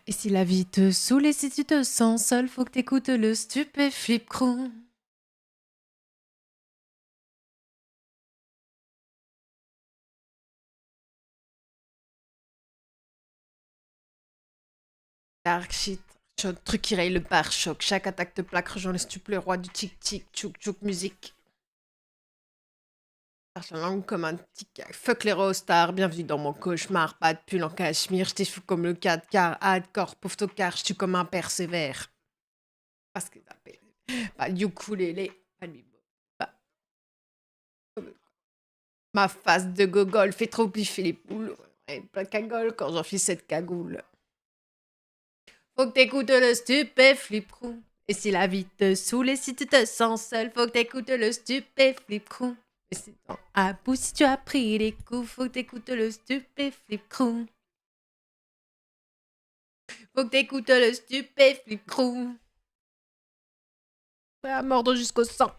Et si la vie te saoule et si tu te sens seul, faut que t'écoutes le stupéflip crew. Dark shit. Truc qui raye le pare-choc. Chaque attaque te plaque, rejoins le stup, le roi du tic-tic, tchouk-tchouk musique. Cherche la langue comme un tic. Fuck les rostars, bienvenue dans mon cauchemar. Pas de pull en cachemire, je t'ai fou comme le 4 car hardcore, pauvre tocard, je suis comme un persévère. Parce que ça fait pas du ukulélé, pas de bimbo. Pas- Ma face de gogol fait trop piffer les poules. Et plein cagole quand j'enfile cette cagoule. Faut que t'écoutes le stupéflip crew. Et si la vie te saoule et si tu te sens seul, faut que t'écoutes le stupéflip crew. Et si à bout, si tu as pris les coups, faut que t'écoutes le stupéflip crew. Faut que t'écoutes le stupéflip crew. Prêt à mordre jusqu'au sang.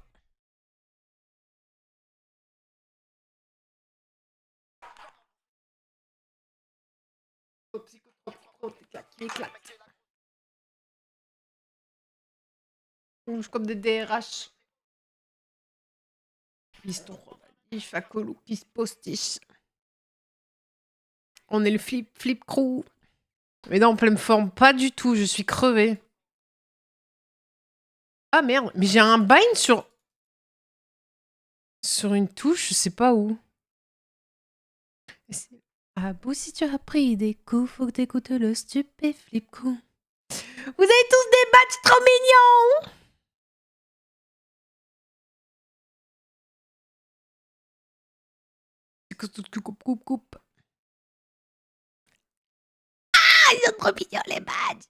Rouge comme des DRH. Piston relatif, à colou qui se postiche. On est le flip crew. Mais non, en pleine forme, pas du tout, je suis crevée. Ah merde, mais j'ai un bind sur une touche, je sais pas où. Ah bout, si tu as pris des coups, faut que t'écoutes le stupéflip crew. Vous avez tous des badges trop mignons. Coupe. Ah, ils sont trop mignons les badges.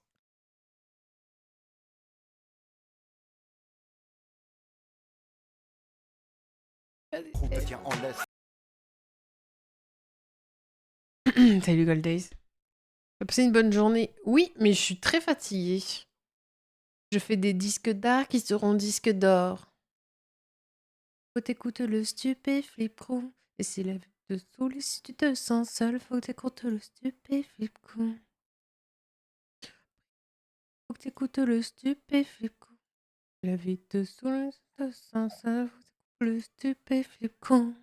Salut Gold Days. Passez une bonne journée. Oui, mais je suis très fatiguée. Je fais des disques d'art qui seront disques d'or. Faut t'écouter le stupéflip crew. Et si la vie te saoule et si tu te sens seul, faut que t'écoutes le stupéflip crew. Faut que t'écoutes le stupéflip crew. La vie te saoule et si tu te sens seul, faut que t'écoutes le stupéflip crew.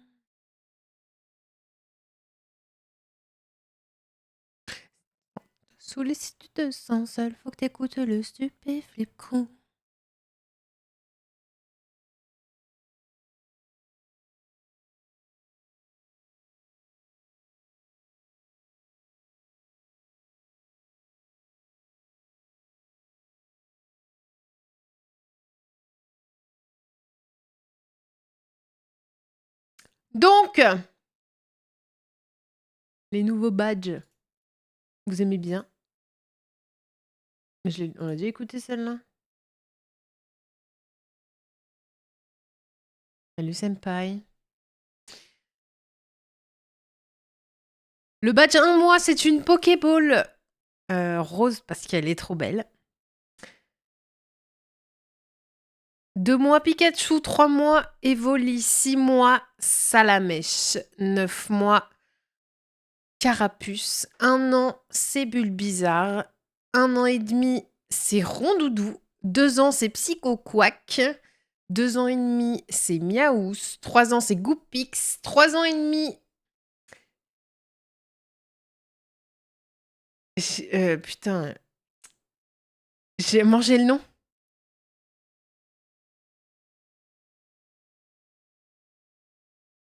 Saoulé si tu te sens seul, faut que t'écoutes le stupéflip crew. Donc, les nouveaux badges, vous aimez bien? On a déjà écouté celle-là. Salut Senpai. Le badge 1 mois, c'est une Pokéball rose parce qu'elle est trop belle. 2 mois Pikachu, 3 mois Evoli, 6 mois Salamèche, 9 mois Carapuce, 1 an c'est Bulbizarre, 1 an et demi c'est Rondoudou, 2 ans c'est Psychoquack, 2 ans et demi c'est Miaous, 3 ans c'est Goupix, 3 ans et demi... putain... J'ai mangé le nom.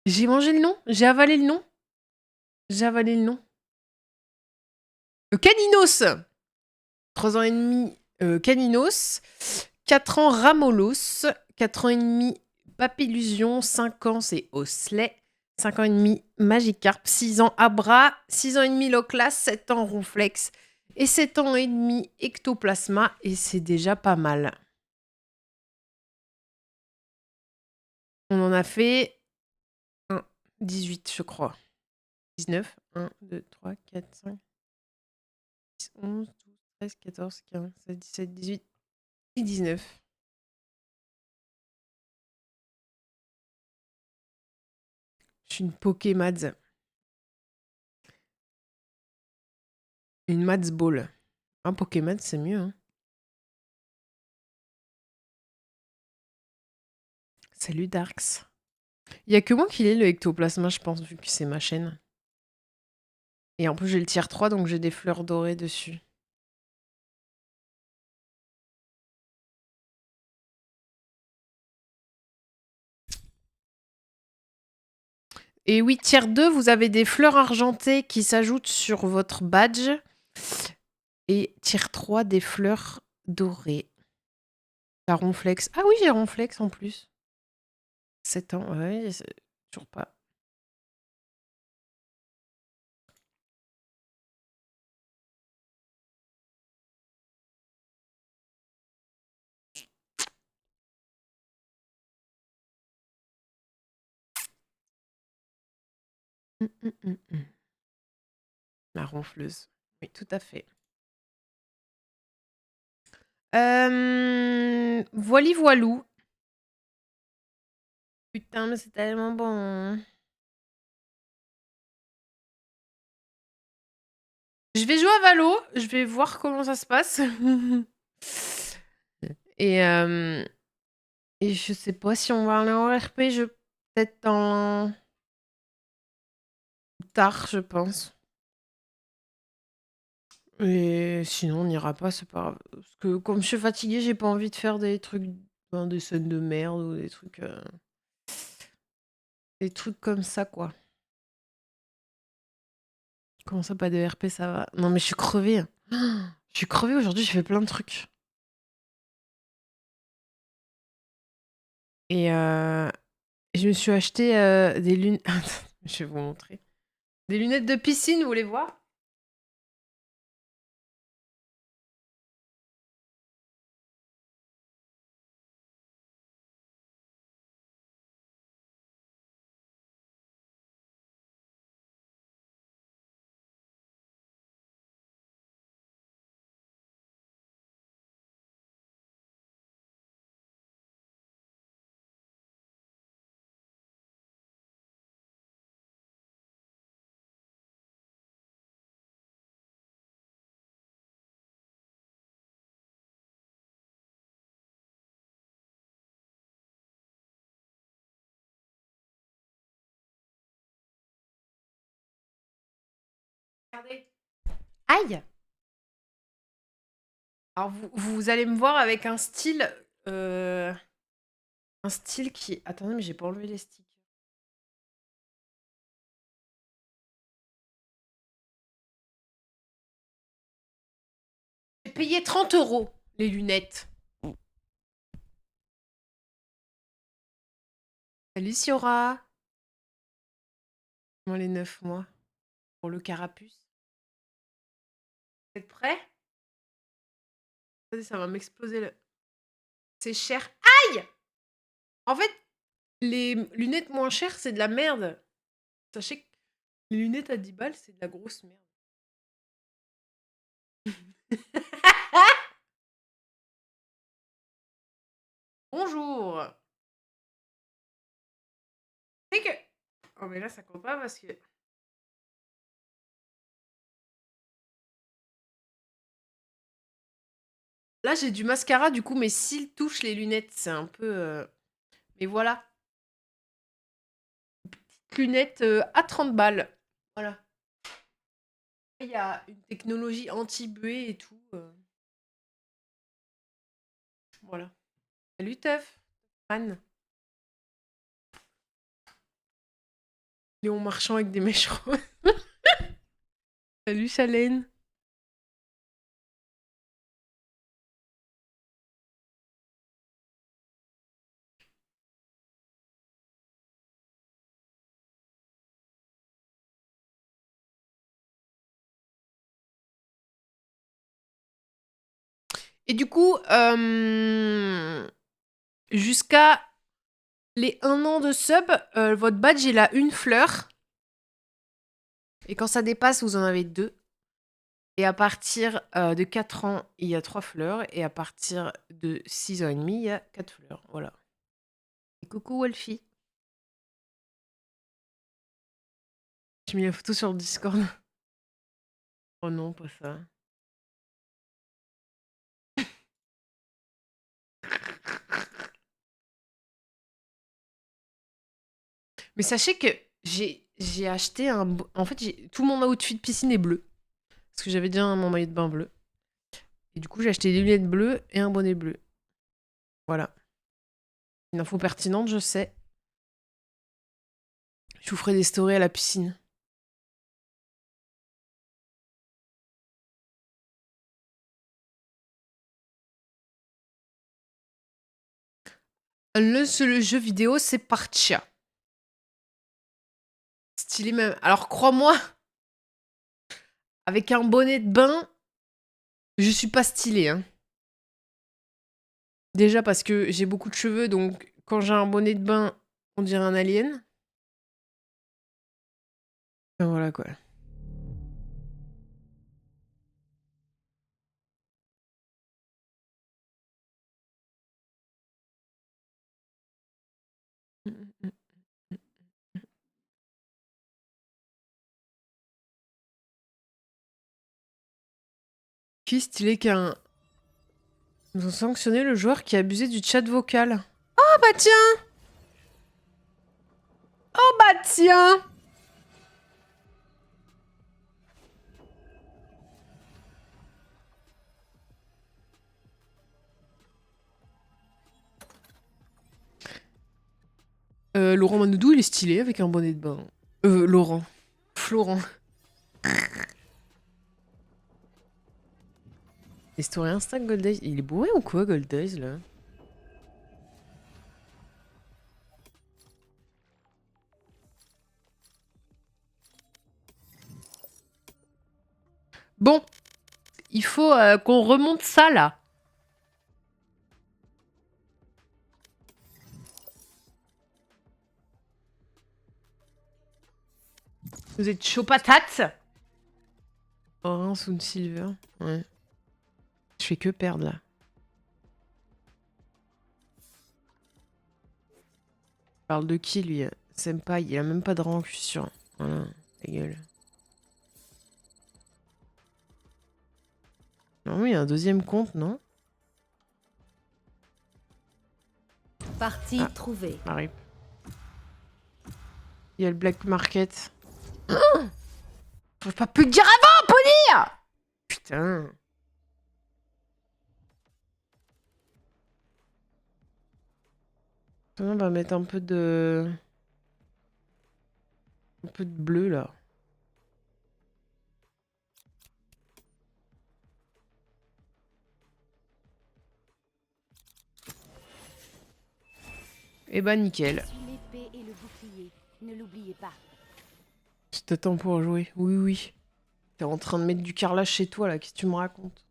J'ai mangé le nom. J'ai avalé le nom. J'ai avalé le nom. Caninos. 3 ans et demi, Caninos. 4 ans, Ramolos. 4 ans et demi, Papillusion. 5 ans, c'est Osley. 5 ans et demi, Magikarp. 6 ans, Abra. 6 ans et demi, Loclas. 7 ans, Ronflex. Et 7 ans et demi, Ectoplasma. Et c'est déjà pas mal. On en a fait 18, je crois. 19. 1, 2, 3, 4, 5, 10, 11, 12, 13, 14, 15, 16, 17, 18 et 19. Je suis une Pokémads. Une Mads Ball. Un Pokémon, c'est mieux. Hein. Salut Darks. Il y a que moi qui l'ai le ectoplasma, je pense, vu que c'est ma chaîne. Et en plus, j'ai le tier 3, donc j'ai des fleurs dorées dessus. Et oui, tier 2, vous avez des fleurs argentées qui s'ajoutent sur votre badge. Et tier 3, des fleurs dorées. La ronflex. Ah oui, j'ai ronflex en plus. 7 ans, ouais, toujours pas. La ronfleuse. Oui, tout à fait. Voili voilou. Putain, mais c'est tellement bon. Je vais jouer à Valo, je vais voir comment ça se passe. et, et je sais pas si on va aller en RP, peut-être dans... tard, je pense. Et sinon, on n'ira pas, c'est pas grave. Parce que comme je suis fatiguée, j'ai pas envie de faire des trucs, des scènes de merde ou des trucs... des trucs comme ça, quoi. Comment ça, pas de RP, ça va? Non, mais je suis crevée. Je suis crevée aujourd'hui, j'ai fait plein de trucs. Et je me suis acheté des lunettes. Je vais vous montrer. Des lunettes de piscine, vous voulez voir? Regardez. Aïe! Alors, vous allez me voir avec un style... un style qui... Attendez, mais j'ai pas enlevé les sticks. J'ai payé 30 € les lunettes. Salut Siora. Comment les 9 mois pour le carapuce. Vous êtes prêts? Attendez, ça va m'exploser le... C'est cher. Aïe! En fait, les lunettes moins chères, c'est de la merde. Sachez que les lunettes à 10 balles, c'est de la grosse merde. Bonjour. C'est que... Oh mais là, ça compte pas parce que... Là, j'ai du mascara, du coup, mes cils touchent les lunettes. C'est un peu... Mais voilà. Petite lunette à 30 balles. Voilà. Il y a une technologie anti-buée et tout. Voilà. Salut Teuf. Anne. Léon Marchand avec des mèches roses. Salut Chalène. Et du coup, jusqu'à les 1 an de sub, votre badge, il a une fleur. Et quand ça dépasse, vous en avez 2. Et à partir de 4 ans, il y a 3 fleurs. Et à partir de 6 ans et demi, il y a 4 fleurs. Voilà. Et coucou Wolfie. J'ai mis la photo sur le Discord. Oh non, pas ça. Mais sachez que j'ai acheté un... En fait, tout mon outfit de piscine est bleu. Parce que j'avais déjà mon maillot de bain bleu. Et du coup, j'ai acheté des lunettes bleues et un bonnet bleu. Voilà. Une info pertinente, je sais. Je vous ferai des stories à la piscine. Le seul jeu vidéo, c'est Partia. Stylé même. Alors crois-moi, avec un bonnet de bain, je suis pas stylée. Hein. Déjà parce que j'ai beaucoup de cheveux, donc quand j'ai un bonnet de bain, on dirait un alien. Enfin, voilà quoi. Qui stylé qu'un... Ils ont sanctionné le joueur qui a abusé du chat vocal. Oh bah tiens! Oh bah tiens! Laurent Manoudou, il est stylé avec un bonnet de bain. Laurent. Florent. Historien Insta Gold Eyes. Il est bourré ou quoi, Gold Eyes, là? Bon. Il faut qu'on remonte ça, là. Vous êtes chaud patate? Orange ou Silver. Ouais. Je fais que perdre, là. Il parle de qui, lui? Senpai, il a même pas de rang, je suis sûr. Voilà, ta gueule. Non, oui, il y a un deuxième compte, non? Partie trouvée. Arrive. Il y a le black market. Faut pas pu le dire avant, Pony! Putain. On va mettre un peu de... Un peu de bleu, là. Et bah, nickel. L'épée et le bouclier, ne l'oubliez pas. Je t'attends pour jouer. Oui, oui. T'es en train de mettre du carrelage chez toi, là. Qu'est-ce que tu me racontes?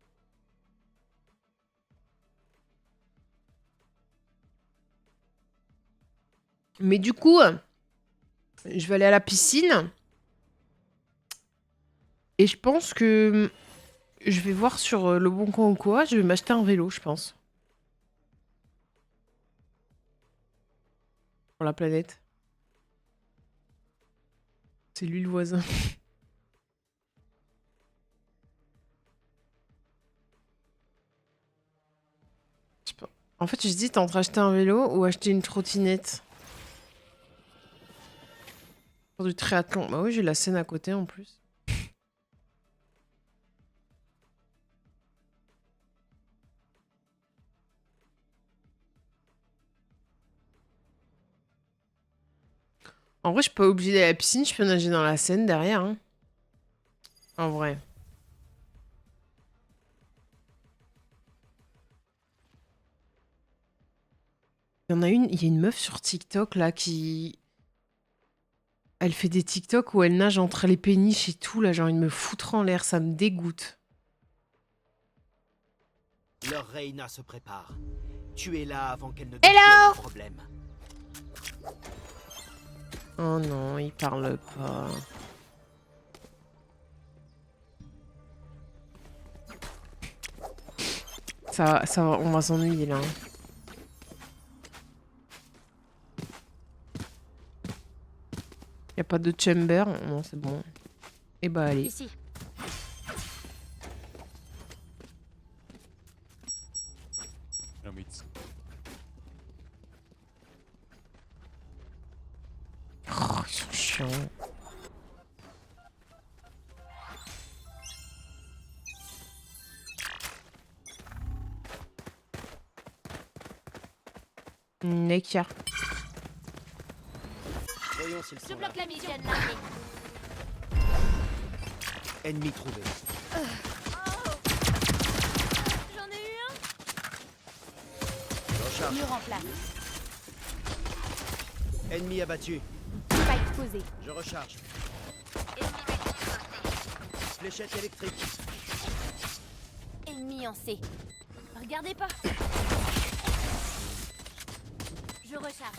Mais du coup, je vais aller à la piscine. Et je pense que je vais voir sur le bon coin ou quoi. Je vais m'acheter un vélo, je pense. Pour la planète. C'est lui le voisin. Je sais pas. En fait, je dis, t'es entre acheter un vélo ou acheter une trottinette. Pour du triathlon. Bah oui, j'ai la Seine à côté en plus. En vrai, je suis pas obligée d'aller à la piscine, je peux nager dans la Seine derrière. Hein. En vrai. Il y a une meuf sur TikTok là qui. Elle fait des TikTok où elle nage entre les péniches et tout, là, j'ai envie de me foutre en l'air, ça me dégoûte. Leur Reina se prépare. Tu es là avant qu'elle ne Hello devienne un problème. Oh non, il parle pas. On va s'ennuyer là. Hein. Y a pas de chamber? Non, c'est bon. Et bah allez. Ici. chiant. Necker. Voyons s'ils Je sont là. bloque la mission de l'armée. Ennemi trouvé. J'en ai eu un. Recharge. Mur en place. Ennemi abattu. Spike posé. Je recharge. Fléchette électrique. Ennemi en C. Regardez pas. Je recharge.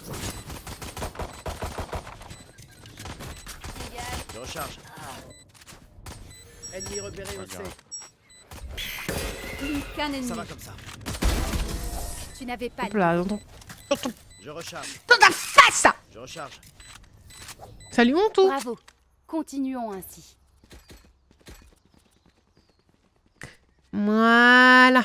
Dégage. Je recharge. Ennemi repéré au C. Plus qu'un ennemi. Ça va comme ça. Tu n'avais pas Hop là, dans Je recharge. ta face. Je recharge. Salut mon tout. Bravo. Continuons ainsi. Voilà.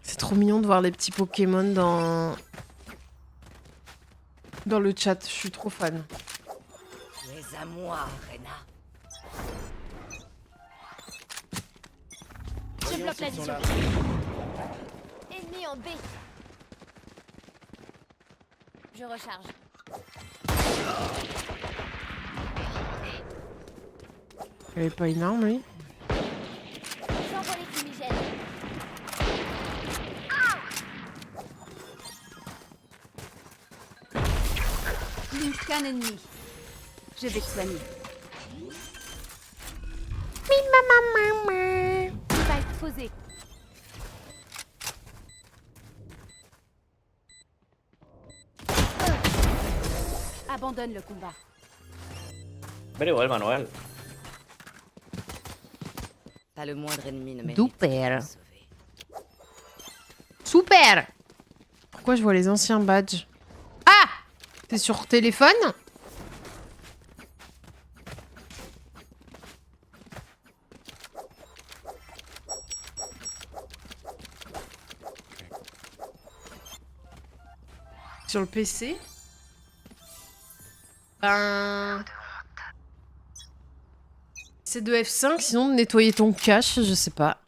C'est trop mignon de voir les petits Pokémon dans le chat. Je suis trop fan. Tu es à moi, Rena. Je Voyons bloque la s'ils sont vision. là. Ennemi en B. Je recharge. Il avait pas une arme, lui. J'envoie les fumigènes. Plus qu'un ennemi. Je vais te soigner. Spike posé. Abandonne le combat. Vale igual, Manuel. Pas le moindre ennemi ne mérite Super. d'être sauvé. Super. Pourquoi je vois les anciens badges? Ah! C'est sur téléphone? Sur le PC? Ben... C'est de F5, sinon de nettoyer ton cache, je sais pas.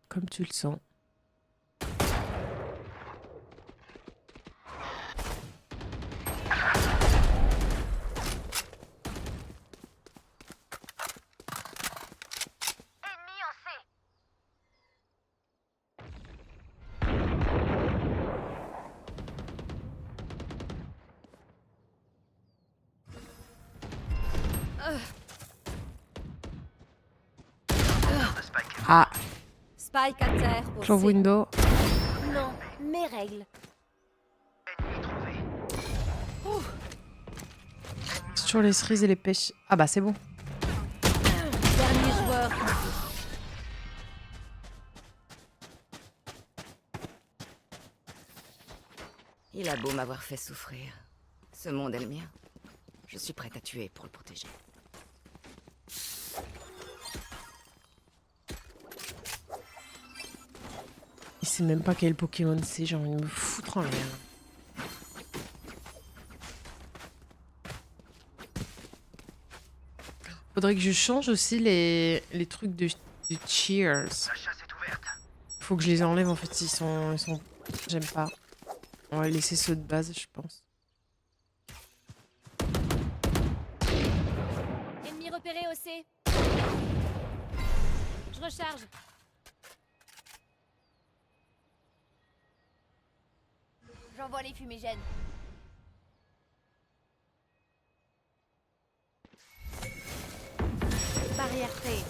Comme tu le sens. Ah, Spike à terre. Au close C. window. Non, mes règles. Sur les cerises et les pêches. Ah bah c'est bon. Dernier joueur. Il a beau m'avoir fait souffrir. Ce monde est le mien. Je suis prête à tuer pour le protéger. Il sait même pas quel Pokémon c'est, j'ai envie de me foutre en l'air. Faudrait que je change aussi les trucs de Cheers. Faut que je les enlève en fait, ils sont... J'aime pas. On va laisser ceux de base, je pense. Ennemi repéré au C. Je recharge. J'envoie les fumigènes. Barrière créée.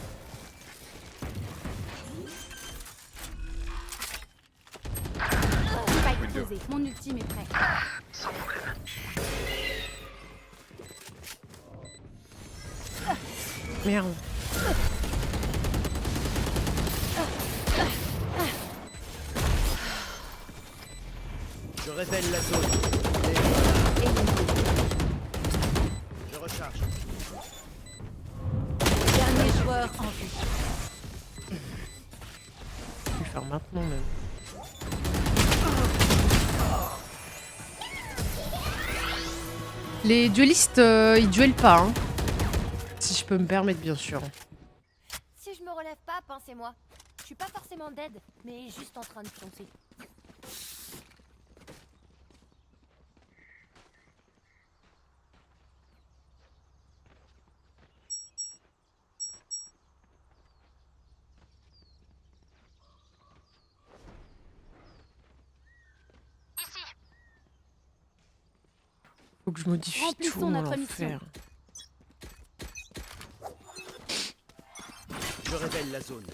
Spike posé. Mon ultime est prêt. Merde. Je révèle la zone. Et voilà. Je recharge. joueur en vue. Je vais le faire maintenant même. Les duellistes, ils duellent pas. Hein. Si je peux me permettre, bien sûr. Si je me relève pas, pincez-moi. Je suis pas forcément dead, mais juste en train de pioncer. Faut que je modifie Remplissons tout, notre l'enfer. Je révèle la zone.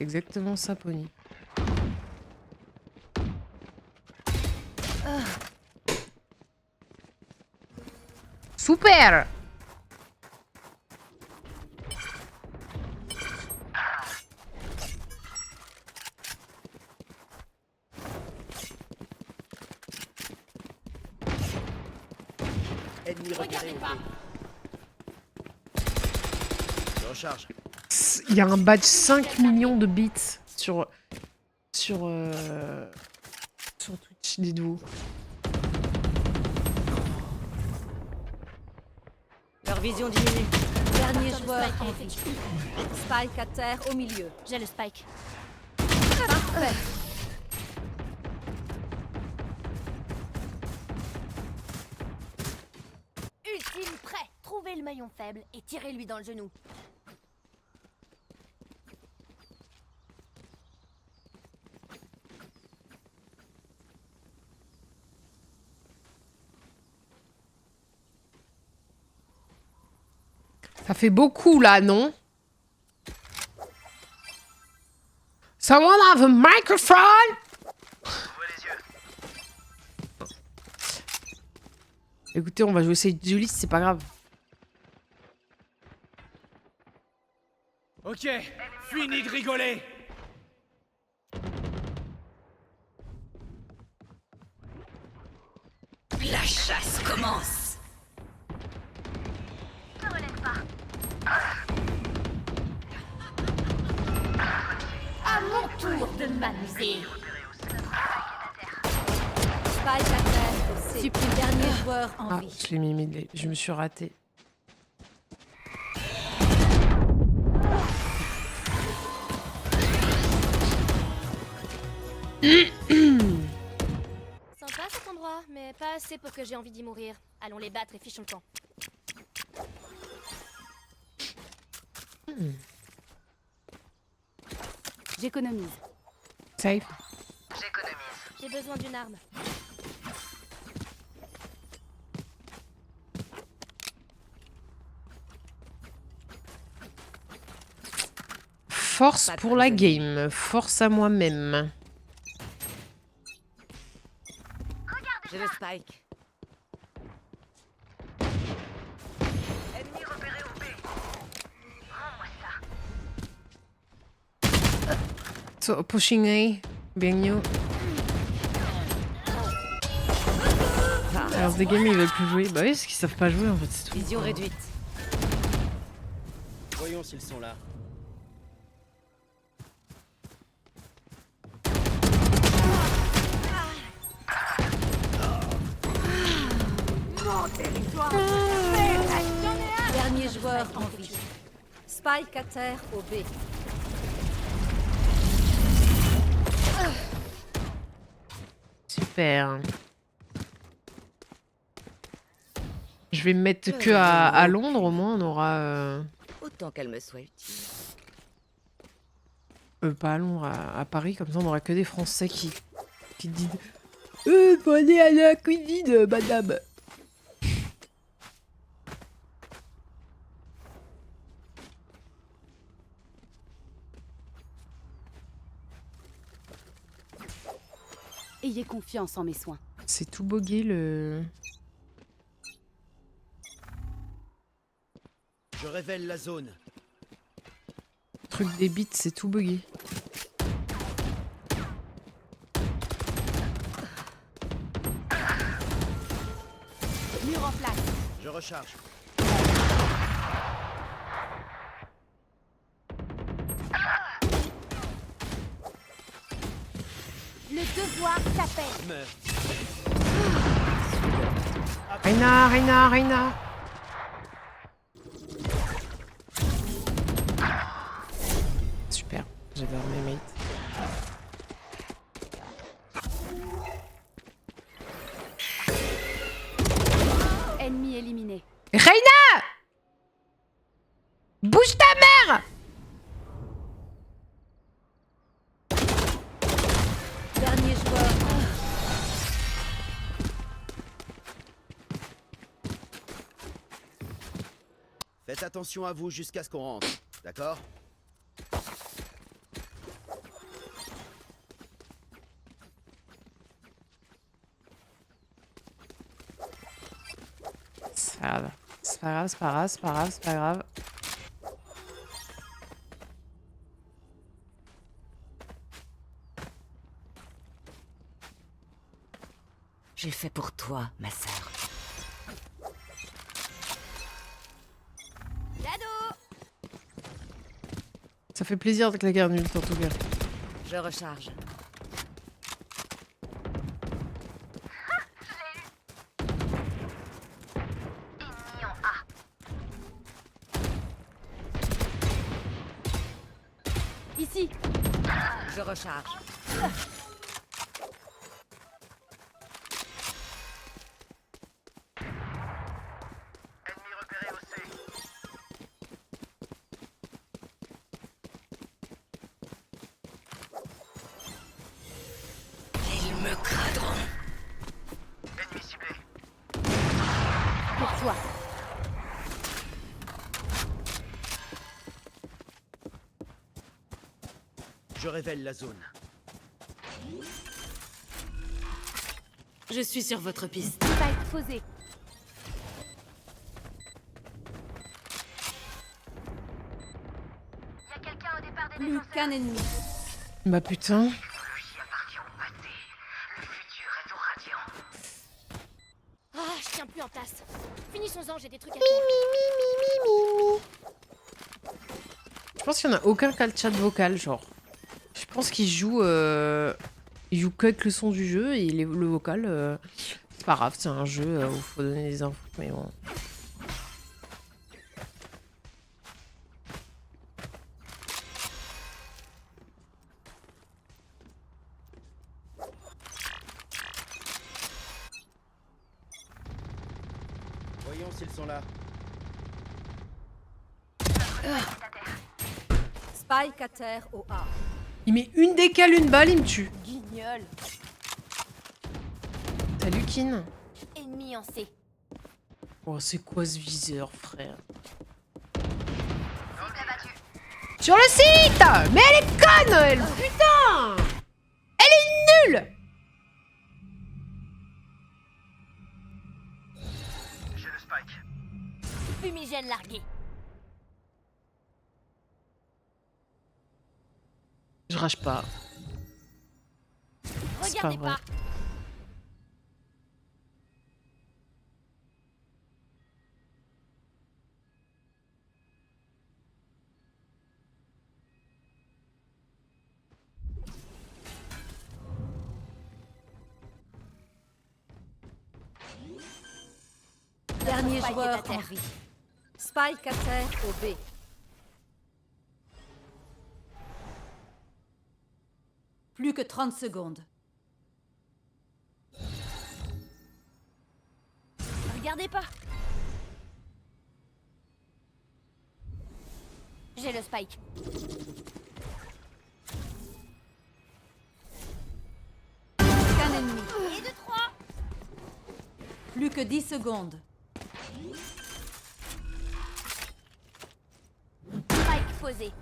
Exactement ça, Pony. Super! Ennemi repéré au B. Je recharge. Il y a un badge 5 millions de bits sur Twitch, dites-vous. Leur vision diminue. Dernier Attends, le joueur spike en est vie. effectué. Spike à terre au milieu. J'ai le spike. Parfait. Ultime prêt. Trouvez le maillon faible et tirez-lui dans le genou. Ça fait beaucoup là, non? Someone have a microphone? Écoutez, on va jouer ces duellistes, c'est pas grave. Ok, fini de rigoler. La chasse commence. À mon tour de m'amuser. Spike à terre. Supprime dernier joueur en Ah, vie. je l'ai mis mid, je me suis raté. Sympa cet endroit, mais pas assez pour que j'ai envie d'y mourir. Allons les battre et fichons le camp. J'économise. Safe. J'ai besoin d'une arme. Force Pas de pour la prisonnier. game. Force à moi-même. J'ai le spike. So, pushing A. Being you. Alors des gamers ils veulent plus jouer. Bah oui, parce qu'ils savent pas jouer en fait, c'est tout. Vision réduite. Voyons s'ils sont là. Dernier joueur en vie. Spike à terre au B. Super. Je vais me mettre que à Londres, au moins on aura... Autant qu'elle me soit utile. pas à Londres, à Paris, comme ça on aura que des Français qui disent faut aller à la cuisine, madame. Ayez confiance en mes soins. C'est tout bogué le... Je révèle la zone. truc des bits, c'est tout bugué. Mur en place. Je recharge. Le devoir t'appelle. Meurs. Reina, Reina, Reina. Super, j'adore mes mates. Ennemi éliminé. Reina! Bouge ta mère! Dernier joueur. Faites attention à vous jusqu'à ce qu'on rentre, d'accord? C'est pas grave. C'est pas grave, c'est pas grave, c'est pas grave, c'est pas grave. J'ai fait pour toi, ma sœur. Cadeau. Ça fait plaisir de claquer un ult en tout cas. Je recharge. Ici. Je recharge. Ils me craderont. Pour toi. Je révèle la zone. Je suis sur votre piste. Spike posé. Plus qu'un ennemi. Bah putain. Ah, je tiens plus en place. Finissons-en, j'ai des trucs à Je pense qu'il y en a aucun qui a le chat vocal, genre. Je pense qu'il joue, il joue qu'avec le son du jeu et le vocal, c'est pas grave, c'est un jeu où il faut donner des infos, mais bon. Voyons s'ils sont là. Spike à terre au A. Il met une décale, une balle, il me tue. Guignol. Salut Kin. Ennemi en C. Oh, c'est quoi ce viseur, frère? Sur le site! Mais elle est conne, elle! Putain! Elle est nulle! J'ai le spike. Fumigène largué. Je rage pas. C'est pas Regardez vrai. pas. Dernier Spike est joueur à terre. en vie. Spike à terre au B. Plus que 30 secondes. Regardez pas. J'ai le spike. Qu'un ennemi. Et de 3. Plus que 10 secondes. Spike posé.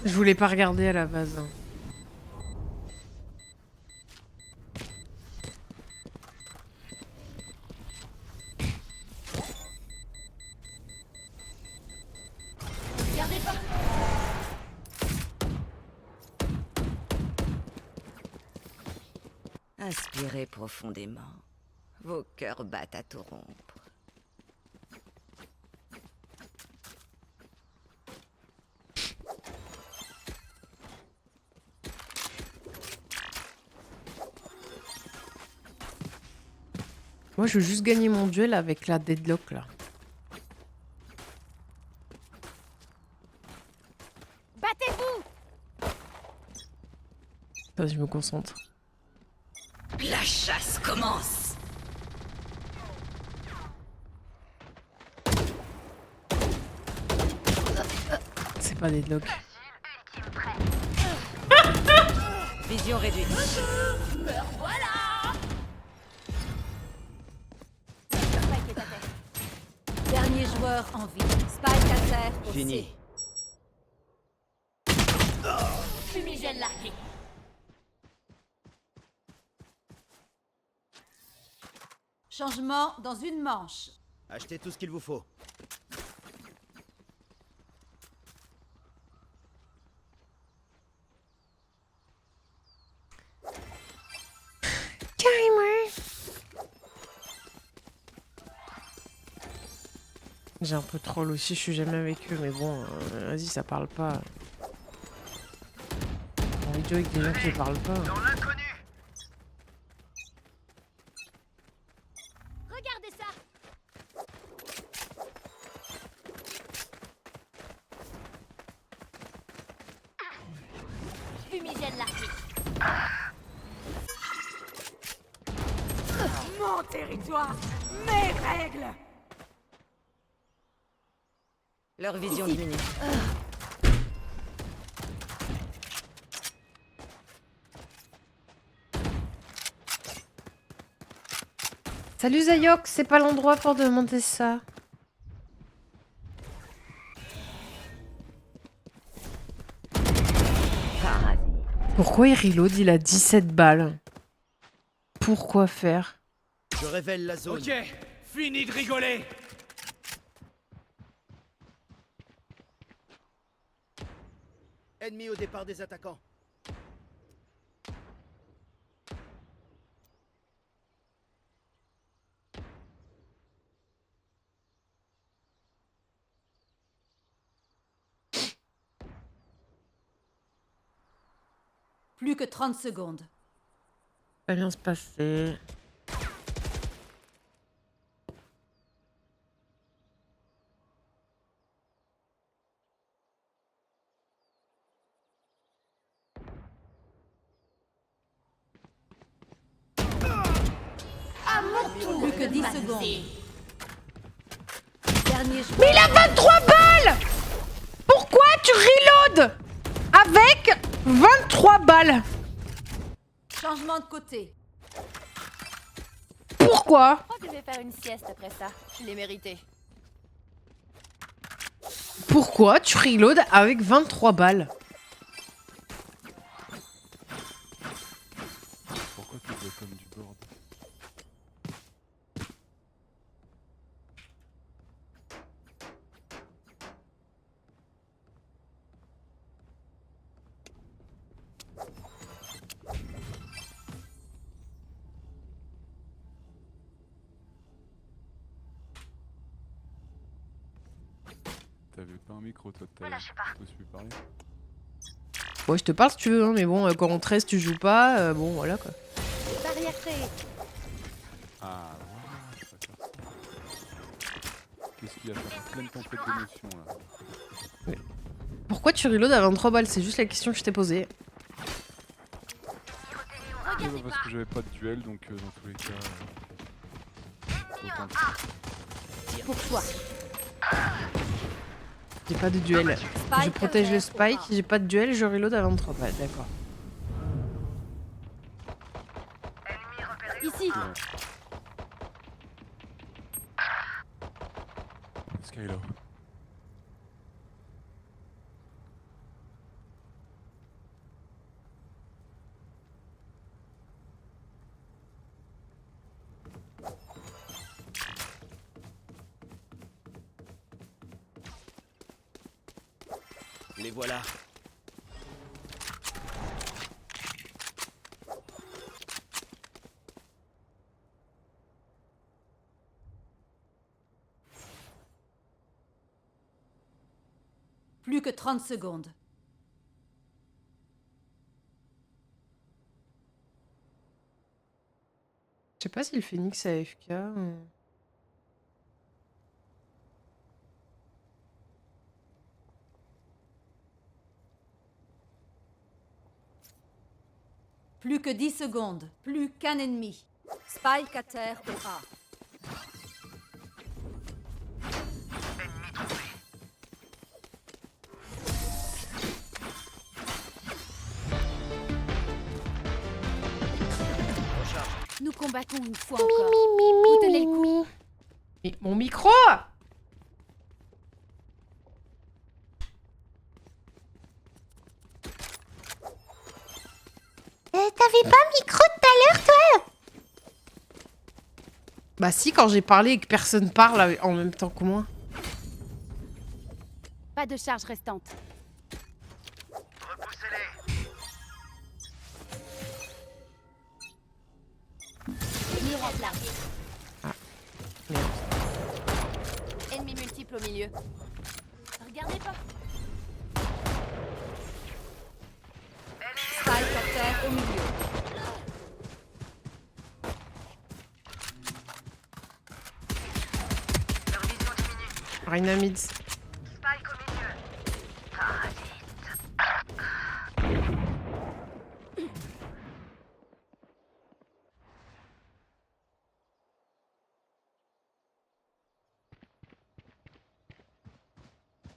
Je voulais pas regarder à la base. Hein. Inspirez profondément. Vos cœurs battent à tout rompre. Moi, je veux juste gagner mon duel avec la deadlock, là. Battez-vous! Vas-y, je me concentre. La chasse commence. C'est pas deadlock. Vision réduite. Spike est à terre. Dernier joueur en vie. Spike à terre au Fini. Fumigène largué. Changement dans une manche. Achetez tout ce qu'il vous faut. J'ai un peu troll aussi, je suis jamais avec eux, mais bon, vas-y, ça parle pas. J'ai envie de jouer avec des gens qui parlent pas. Regardez ça! Fumigène largué. Mon territoire, mes règles. Leur vision diminue. Salut Zayok, c'est pas l'endroit pour demander ça. Pourquoi il reload? Il a 17 balles. Pourquoi faire? Je révèle la zone. Ok, fini de rigoler. Ennemi au départ des attaquants. Plus que 30 secondes. Ça va bien se passer. Plus que 10 secondes. Dernier joueur. Mais il a 23 balles! Pourquoi tu reload avec 23 balles? Changement de côté. Pourquoi? Je crois que je vais faire une sieste après ça. Je l'ai mérité. Pourquoi tu reload avec 23 balles? Pourquoi tu fais comme du board? T'avais pas un micro toi tout à l'heure? Tu peux parler? Ouais, je te parle si tu veux, hein, mais bon, quand on 13 tu joues pas, bon voilà quoi. Barrière créée. Ah ouais, je préfère ça. Qu'est-ce qu'il y a à faire? Pleine tempête d'émotions là. Pourquoi tu reload à 23 balles? C'est juste la question que je t'ai posée. C'est pas parce que j'avais pas de duel donc dans tous les cas. Autant le Pour toi. J'ai pas de duel. Spike Je protège le à terre spike, j'ai pas de duel, je reload à 23 balles, d'accord. Ici. faire. Skylo. Les voilà. Plus que 30 secondes. Je sais pas si le phénix a AFK. Plus que 10 secondes. Plus qu'un ennemi. Spike à terre au A. Nous combattons une fois encore. Vous tenez le coup. Mais mon micro! T'avais pas un micro tout à l'heure, toi? Bah si, quand j'ai parlé et que personne parle en même temps que moi. Pas de charge restante. Mur en place. Merde. Ennemi multiple au milieu. Regardez pas. Spike à terre au milieu. Reyna mid.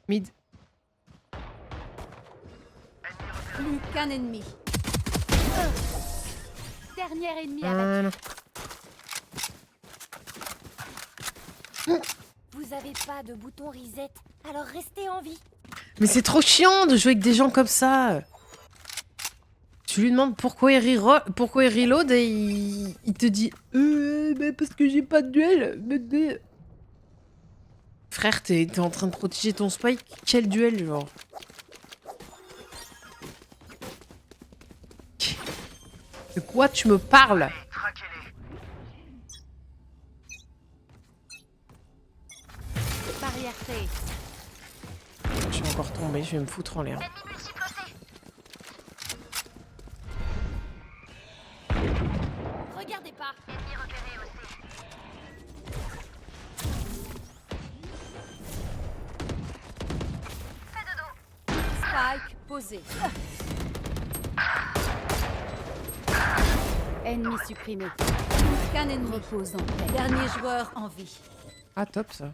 Mid. Plus qu'un ennemi. Dernier ennemi Voilà. abattu. Vous avez pas de bouton reset, alors restez en vie. Mais c'est trop chiant de jouer avec des gens comme ça. Tu lui demandes pourquoi il reload et il te dit mais parce que j'ai pas de duel. Mais... Frère, t'es en train de protéger ton spike. Quel duel, genre? De quoi tu me parles? Barrière créée. Je vais encore tomber, je vais me foutre en l'air. Regardez pas. Ennemi repéré aussi. Spike posé. Ennemi supprimé. Plus qu'un ennemi. Repose en paix. Dernier joueur en vie. Ah, top ça.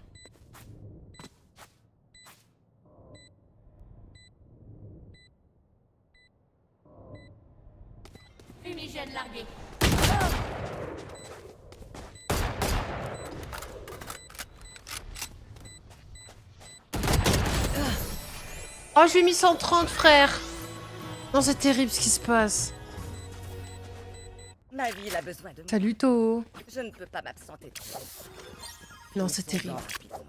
Fumigène largué. Oh, j'ai mis 130, frère. Non, c'est terrible ce qui se passe. Ma ville a besoin de moi. Salut, Toho. Je ne peux pas m'absenter trop. Non, c'est terrible. Rapidement.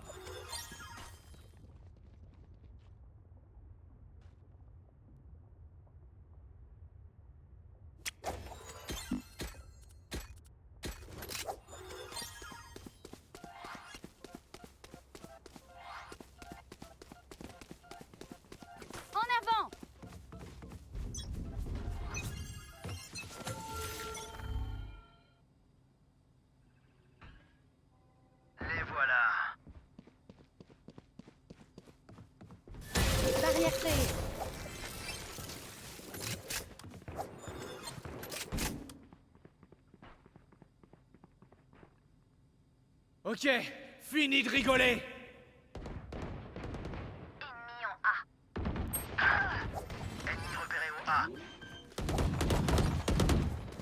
En avant. Les voilà. Barrière créée. Ok, fini de rigoler.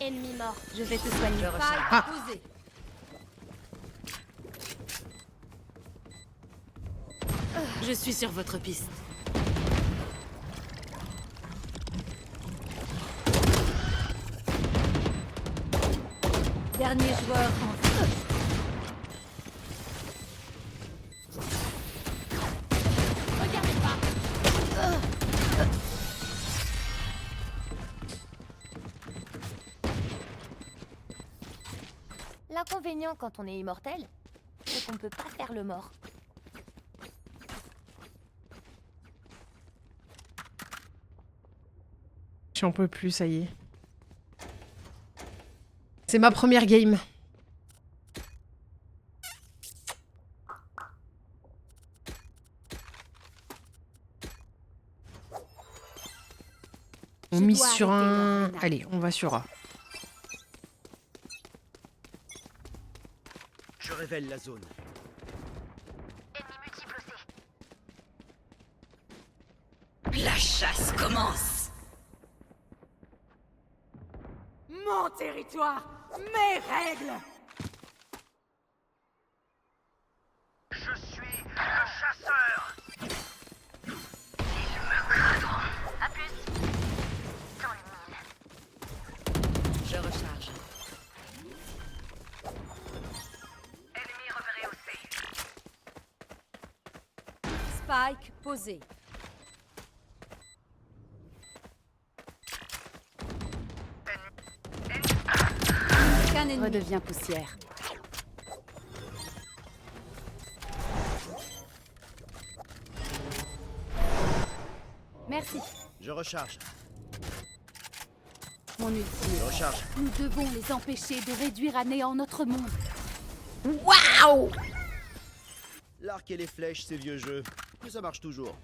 Ennemi mort. Je vais te soigner. Spike posé. Je suis sur votre piste. Dernier joueur en vie. Regardez pas. L'inconvénient quand on est immortel, c'est qu'on peut pas faire le mort. J'en peux plus, ça y est. C'est ma première game. On Je mise dois sur arrêter un... leur menace. Allez, on va sur A. Je révèle la zone. La chasse commence. Mon territoire, mes règles. Je suis le chasseur. Je recharge. Spike posé. Qu'un ennemi. Redevient poussière. Merci. Je recharge. Mon ultime. Je recharge. Nous devons les empêcher de réduire à néant notre monde. Waouh! L'arc et les flèches, c'est vieux jeu. Mais ça marche toujours.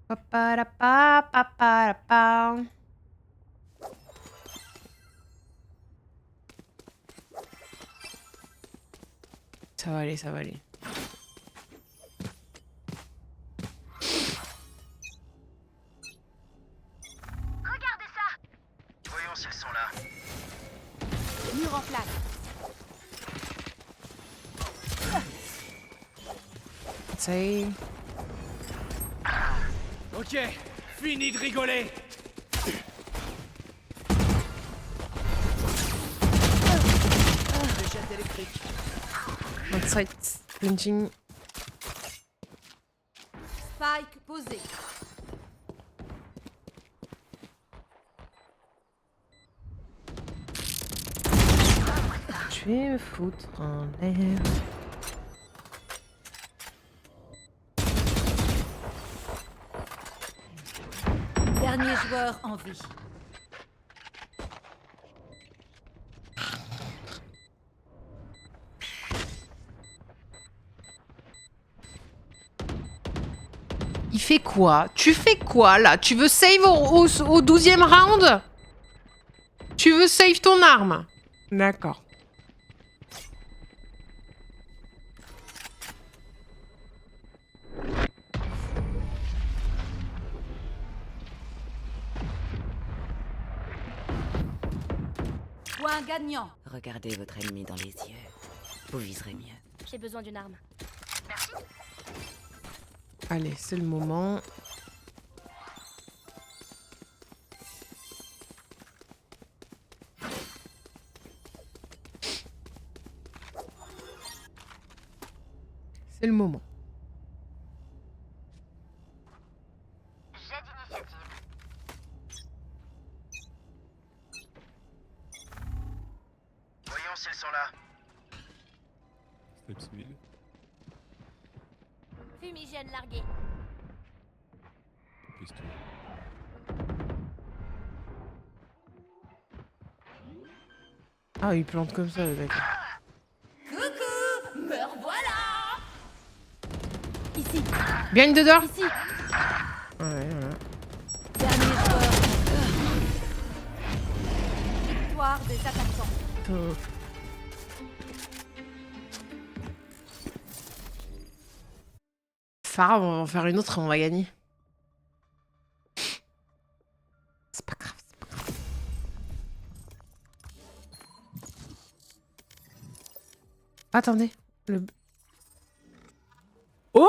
Pa-pa-ra-pa. Ça va aller, ça va aller. Voyons s'ils sont là. Mur en place. Ça y est. Ok, fini de rigoler. Fléchette électrique. Outside. Flinching. Spike posé. Je vais me foutre en l'air. Dernier joueur en vie. Il fait quoi? Tu fais quoi là? Tu veux save au 12e round? Tu veux save ton arme? D'accord. Point gagnant. Regardez votre ennemi dans les yeux. Vous viserez mieux. J'ai besoin d'une arme. Allez, c'est le moment. C'est le moment. Voyons s'ils sont là. Steps 1000. Fumigène largué. Pistolet. Ah, il plante comme ça, le mec. Coucou, me revoilà. Ici, Bien dedans. ici. Ouais, voilà. Dernier joueur. Victoire des attaquants. Putain. Farah, on va en faire une autre et on va gagner. C'est pas grave, c'est pas grave. Attendez. Oh!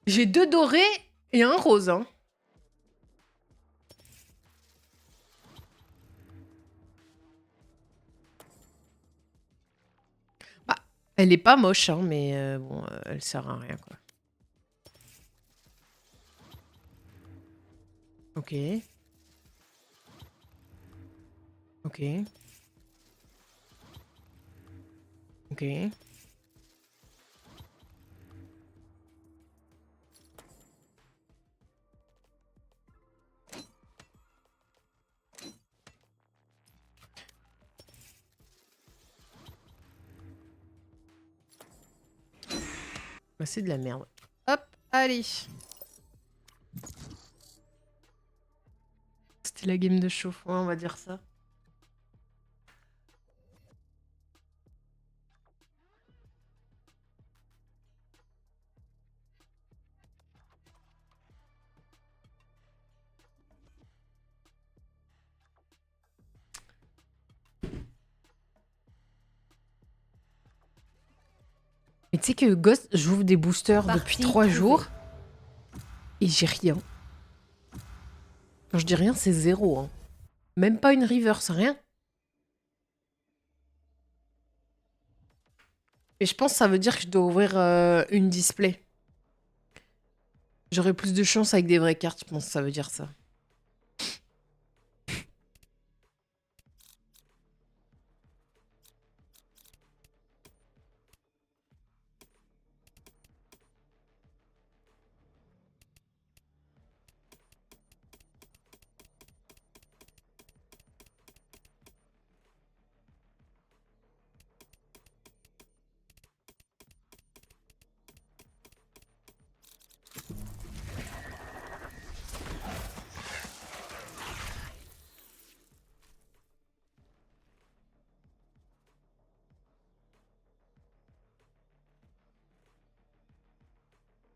J'ai 2 dorés et un rose, hein. Bah, elle est pas moche, hein, mais bon, elle sert à rien, quoi. Ok. Ok. Ok. Bah, c'est de la merde. Hop, allez. C'était la game de chaud, ouais, on va dire ça. Mais tu sais que Ghost, j'ouvre des boosters depuis Partie 3 trouvée. jours et j'ai rien. Quand je dis rien, c'est 0. Hein. Même pas une reverse, rien. Et je pense que ça veut dire que je dois ouvrir une display. J'aurai plus de chance avec des vraies cartes, je pense que ça veut dire ça.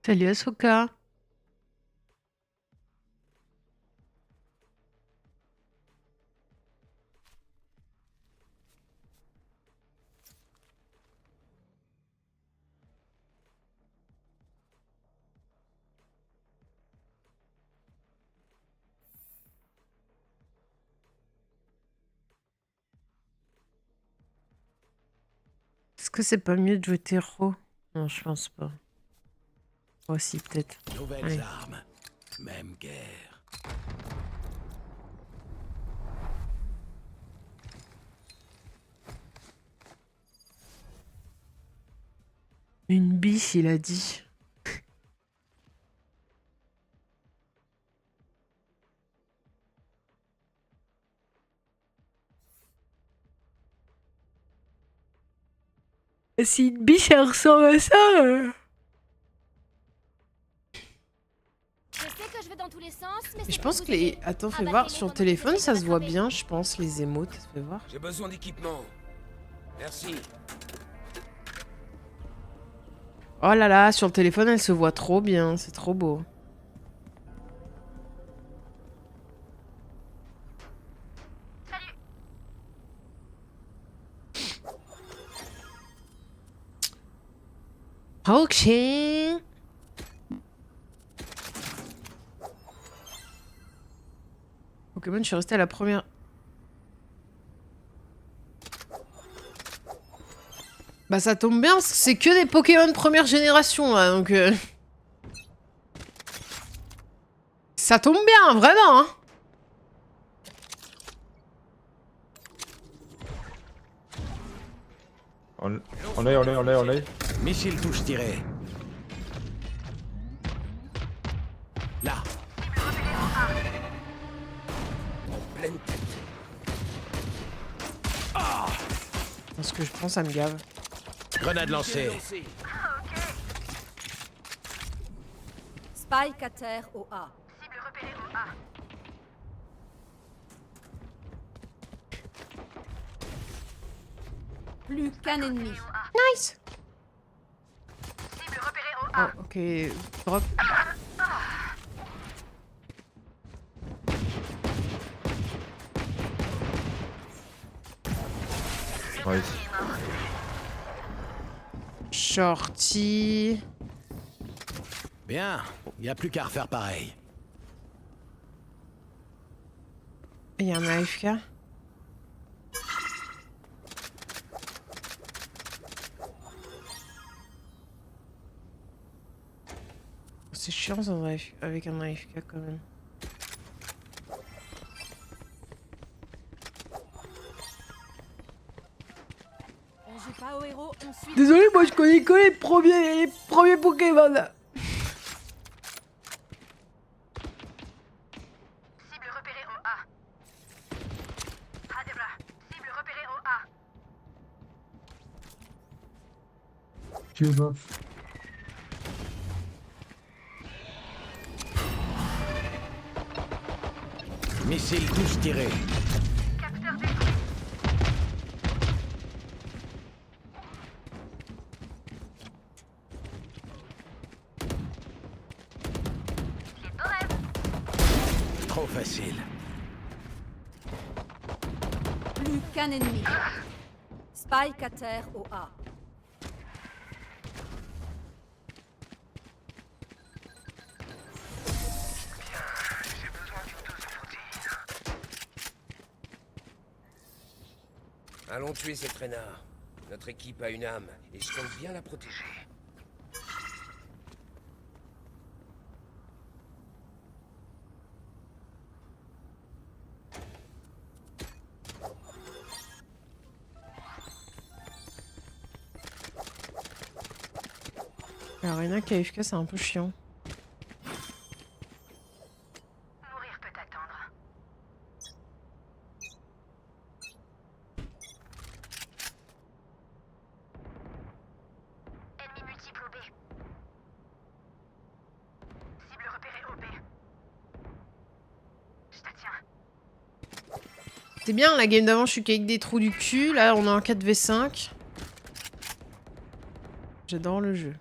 Salut Asuka. Est-ce que c'est pas mieux de jouer terreau? Non, je pense pas. Oh si, peut-être. Nouvelles Allez. armes. Même guerre. Une biche, il a dit. Si une biche, elle ressemble à ça. Je sais que je vais dans tous les sens, mais Je c'est pense pour que vous les. aider. Attends, fais Abattez-les voir. Sur le pendant que téléphone, j'essaie ça de se voit rattraper. bien, je pense, les émotes. Fais voir. J'ai besoin d'équipement. Merci. Oh là là, sur le téléphone, elle se voit trop bien. C'est trop beau. Ok. Pokémon, je suis restée à la première. Bah ça tombe bien, parce que c'est que des Pokémon de première génération, là, donc... Ça tombe bien, vraiment, hein. On l'est. Missile touche tiré. Là. Pleine tête. Parce que je pense, ça me gave. Grenade lancée. Spike à terre au A. Plus qu'un ennemi. Nice. Oh, ok, drop. Ouais. Shorty. Bien. Y a plus qu'à refaire pareil. Il y a un AFK. C'est chiant avec un AFK quand même. Pao Héros ont suivi. Désolé, moi je connais que les premiers Pokémon. Cible repérée au A. Hadebra. Cible repérée au A. Shield off. Missiles tous tirés. Capteur détruit. Les beaux rêves. Trop facile. Plus qu'un ennemi. Spike à terre au A. Allons tuer ces traînards. Notre équipe a une âme, et je compte bien la protéger. Alors, Reyna qui AFK, c'est un peu chiant. Mourir peut attendre. Ennemi multiple au B. Cible repérée au B. Je t'attiens. C'est bien, la game d'avant, je suis qu'avec des trous du cul. Là, on a un 4v5. J'adore le jeu.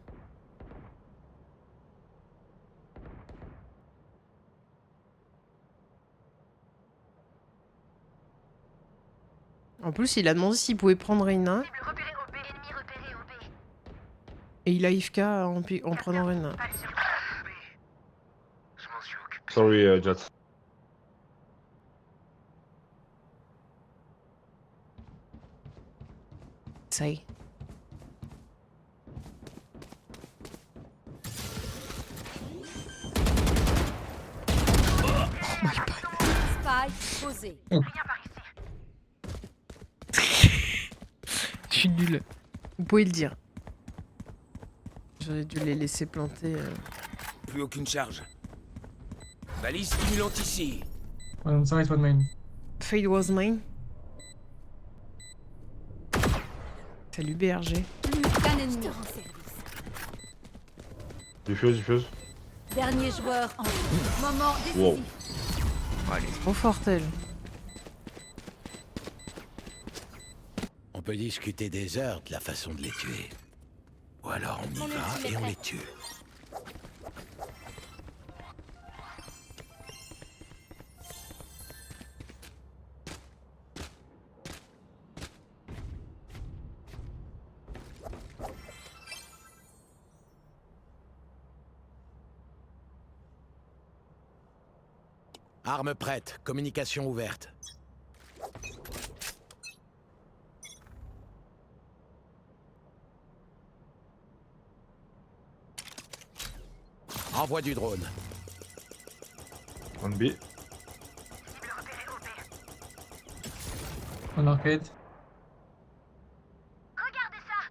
En plus, il a demandé s'il pouvait prendre Reyna. Cible repérée au B. Ennemi repéré au B. Et il a AFK en prenant Reyna. Balle sur B. Je m'en suis occupé. Sorry, Jats. Say. Spike posé. Rien par ici. Je suis nul. Vous pouvez le dire. J'aurais dû les laisser planter. Plus aucune charge. Balise stimulante ici. Fade was mine. Salut BRG. Plus qu'un ennemi. Diffuse. Dernier joueur en vie. Moment Wow. décisif. Elle est trop forte, elle. On peut discuter des heures de la façon de les tuer. Ou alors on y va et on les tue. Arme prête, communication ouverte. Envoie du drone. On B. Cible repérée au B. On arcade. Regardez ça.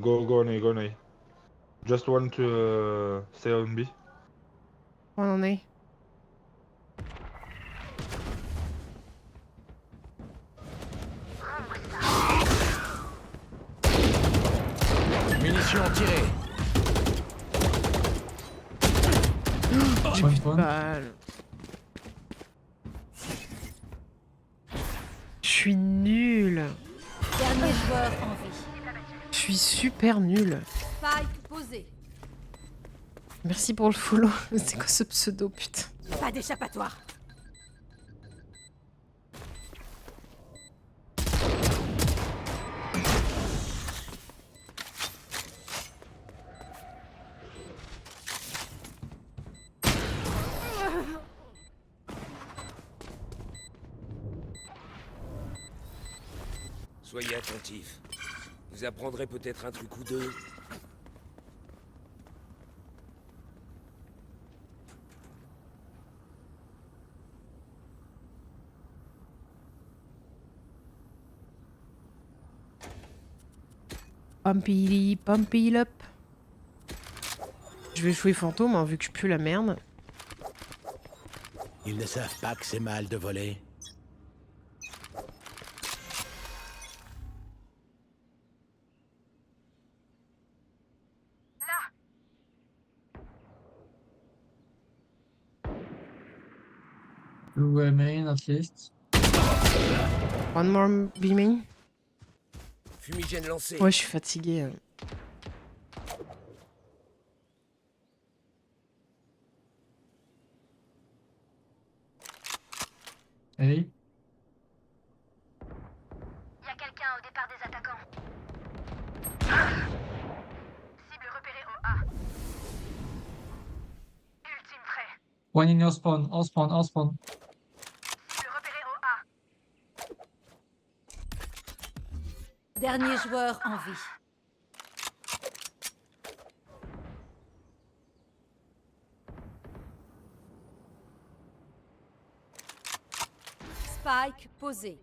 Go on A. Just want to stay on B. On en est. Munitions tirées. J'ai plus de balles. Je suis nulle. Dernier joueur en vie. Je suis super nulle. Spike posé. Merci pour le follow. C'est quoi ce pseudo, putain? Pas d'échappatoire. Soyez attentifs. Vous apprendrez peut-être un truc ou deux. Pampili, pampil up. Je vais jouer fantôme hein, vu que je pue la merde. Ils ne savent pas que c'est mal de voler. Blue main at least. One more beaming. Fumigène lancé. Ouais, je suis fatiguée. Hey. Y a quelqu'un au départ des attaquants. Cible repérée au A. Ultime prêt. One in your spawn. All spawn. All spawn. Cible repérée au A. Dernier joueur en vie. Spike posé.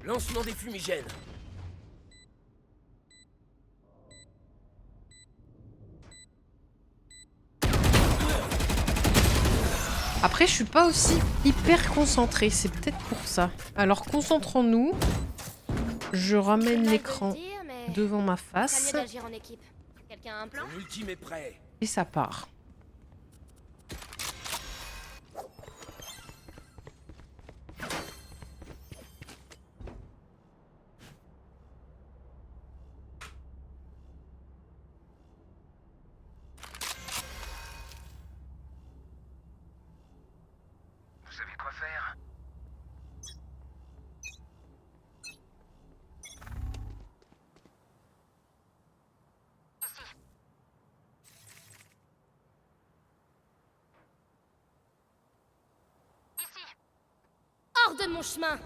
Lancement des fumigènes. Après, je suis pas aussi hyper concentrée, c'est peut-être pour ça. Alors, concentrons-nous. Je ramène l'écran devant ma face. d'agir en équipe. Quelqu'un a un plan? Mon ultime est prêt. Et ça part. Vous savez quoi faire? Hors de mon chemin!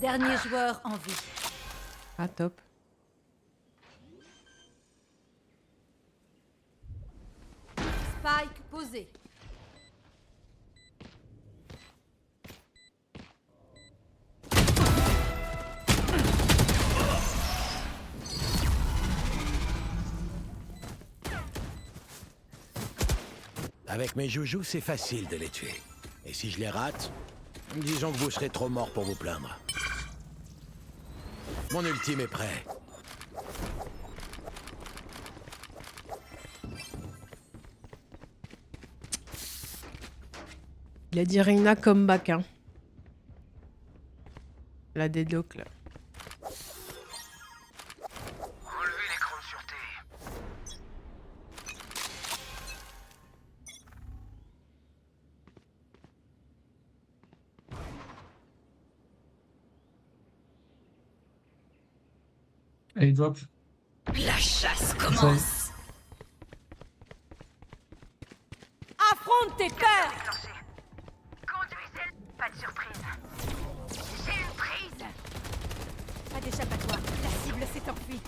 Dernier joueur en vie. Ah, top. Spike posé. Avec mes joujoux, c'est facile de les tuer. Et si je les rate, disons que vous serez trop morts pour vous plaindre. Mon ultime est prêt. Il a dit Reina comeback, hein. La deadlock, là. Enlevez l'écran de sûreté. Hey, drop. La chasse commence. Affronte tes peurs. Conduisez, pas de surprise. J'ai une prise. Pas d'échappatoire. La cible s'est enfuie.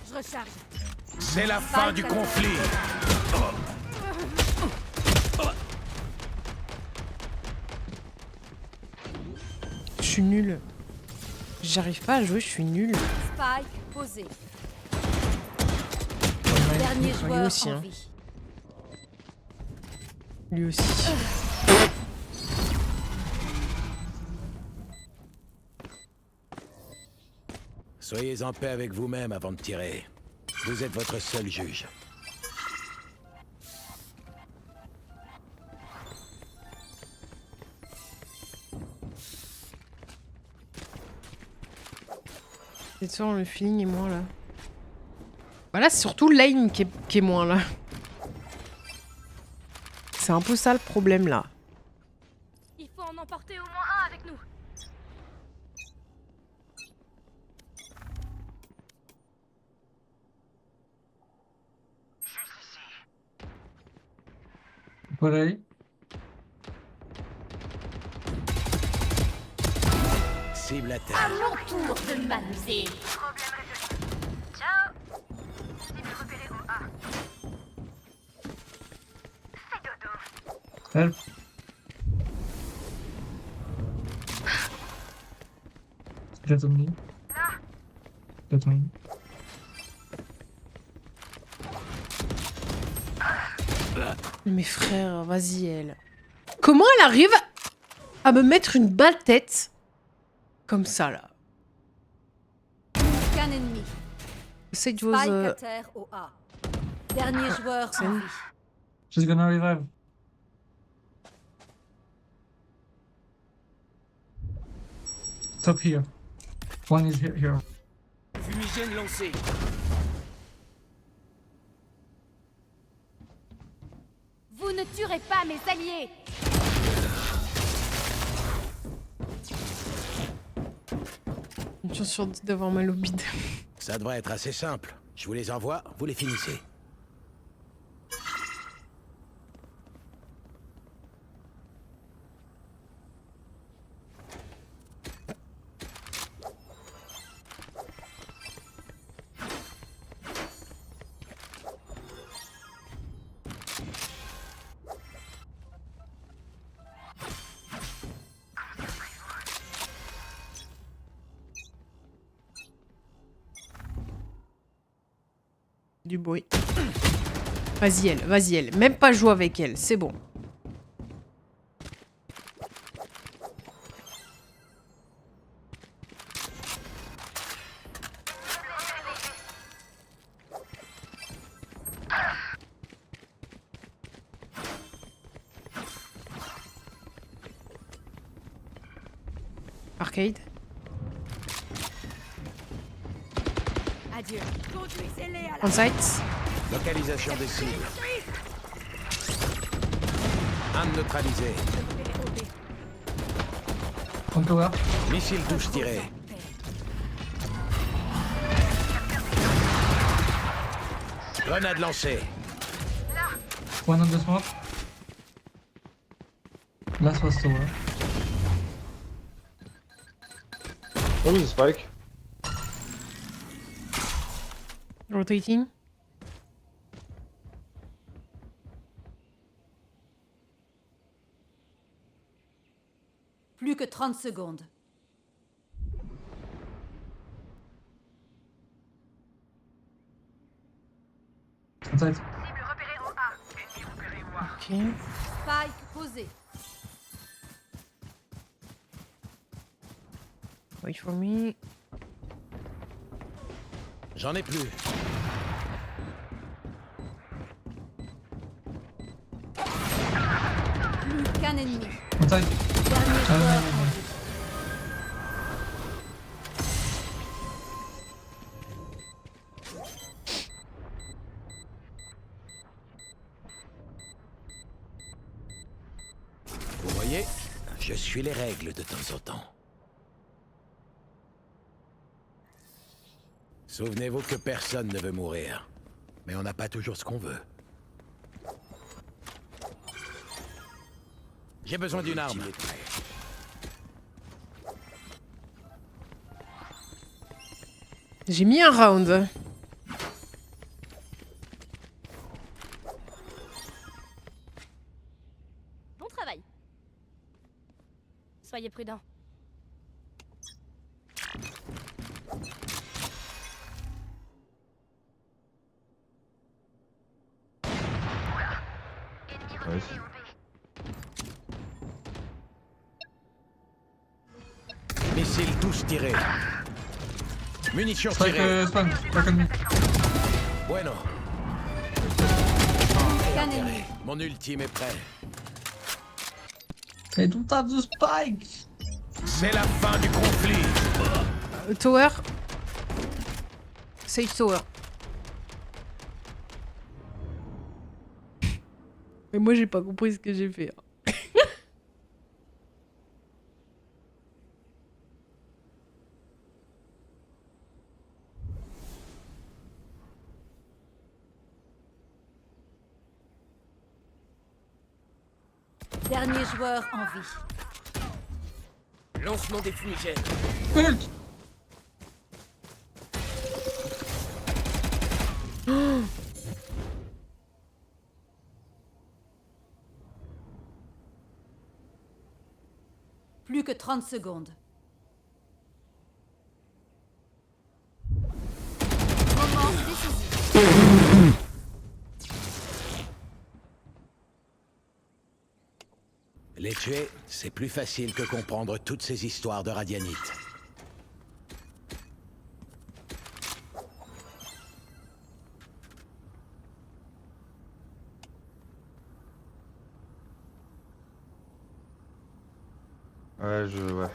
Je recharge. C'est la fin du conflit. Je suis nulle. J'arrive pas à jouer, je suis nulle. Spike posé. One main. Dernier Lui joueur aussi, en hein. vie. Lui aussi. Soyez en paix avec vous-même avant de tirer. Vous êtes votre seul juge. C'est sûr, le feeling est moins là. Voilà, c'est surtout l'aim qui est moins là. C'est un peu ça le problème là. Il faut en emporter au moins un avec nous. Play. Cible à À terre. mon tour de m'amuser. Problème résolu. Ciao. Cible repérée au A. Help. Get on me. Get me. Mais frère, vas-y, elle. Comment elle arrive à me mettre une balle tête comme ça, là? Plus qu'un ennemi. Sage was... Spike à terre au A. Dernier joueur en vie. She's gonna revive. Top here. One is here. Fumigène lancé. Vous ne tuerez pas mes alliés. Une chance sur 10 d'avoir mal au bide. Ça devrait être assez simple. Je vous les envoie, vous les finissez. Du bruit. Vas-y elle. Même pas jouer avec elle, c'est bon. Arcade. Adieu. Conduisez-les à la... On site. Localisation des cibles. Un neutralisé. On tower. Missile touche tiré. Grenade lancée. One on the smoke. Last was tower. What is the spike? Rotating. Plus que 30 secondes. Inside. Ok. Spike posé. Wait for me. J'en ai plus. Plus qu'un ennemi. Inside. Dernier joueur en vie. Vous voyez, je suis les règles de temps en temps. Souvenez-vous que personne ne veut mourir. Mais on n'a pas toujours ce qu'on veut. J'ai besoin d'une arme. J'ai mis un round. Bon travail. Soyez prudents. Nice. Missile touche tiré. Munitions Spike tirées. spawn. Back on me. Bueno. Qu'un ennemi. Mon ultime est prêt. They don't have the spike. C'est la fin du conflit. Tower. Sage tower. Mais moi j'ai pas compris ce que j'ai fait. Dernier joueur en vie. Lancement des fumigènes. Ult. Plus que 30 secondes. Moment décisif. Les tuer, c'est plus facile que comprendre toutes ces histoires de radianite. Ouais, ouais.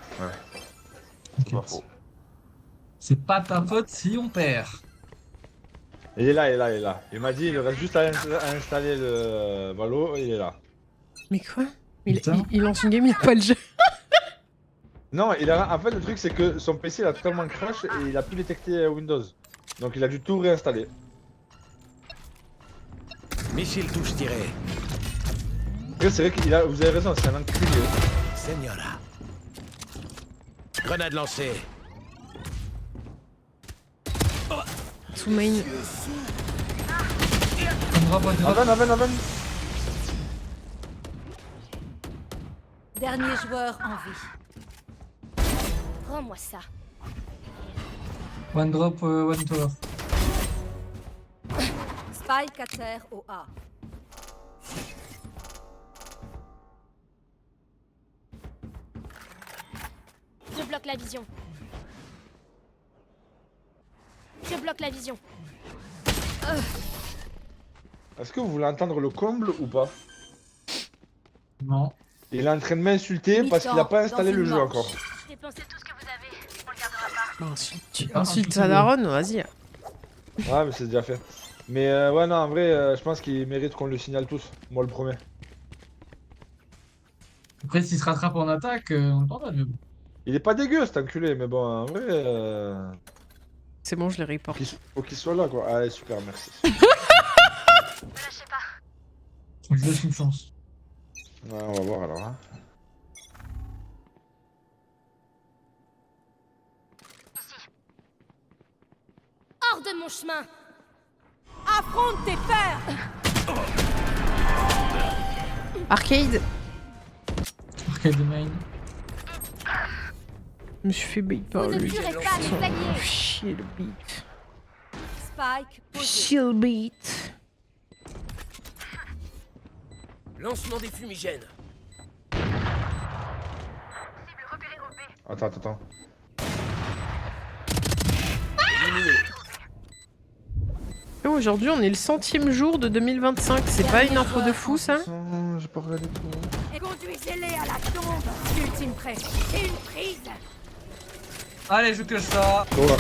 C'est pas faux. C'est pas ta faute si on perd. Il est là. Il m'a dit, il reste juste à installer le Valo, il est là. Mais quoi Putain. il lance une game, il a pas le jeu. Non, en fait, le truc, c'est que son PC, il a totalement crash et il a pu détecter Windows. Donc, il a dû tout réinstaller. Missile touche tiré. Après, c'est vrai vous avez raison, c'est un enculé. Señora. Grenade lancée. Sous main. Avan. Dernier joueur en vie. Rends-moi ça. One drop, one tower. Spike à terre au A. Je bloque la vision. Je bloque la vision. Est-ce que vous voulez entendre le comble ou pas? Non. Il est en train de m'insulter parce qu'il a pas installé le jeu encore. Dépensez tout ce que vous avez. On le gardera pas. Ensuite, sa daronne, vas-y. Ouais, mais c'est déjà fait. Mais ouais, non, en vrai, je pense qu'il mérite qu'on le signale tous. Moi, le premier. Après, s'il se rattrape en attaque, on le prendra, mais bon. Il est pas dégueu, cet enculé, mais bon, en vrai... C'est bon, je les report. Faut qu'il soit là, quoi. Allez, super, merci. Ne lâchez pas. Je lui laisse une chance. Ouais, on va voir alors. Hein. Hors de mon chemin. Affronte tes pères. Arcade. Arcade main. Je me suis fait bait par Vous ne lui. tuerez pas les alliés. Chier le beat. Spike posé. Chier le beat. Lancement des fumigènes. Attends. Éliminé. Et aujourd'hui, on est le 100e jour de 2025. C'est pas une info de fou, ça? J'ai pas regardé tout. Et conduisez-les à la tombe. Ultime prêt. Et une prise. Allez, je cloche ça. Oh là.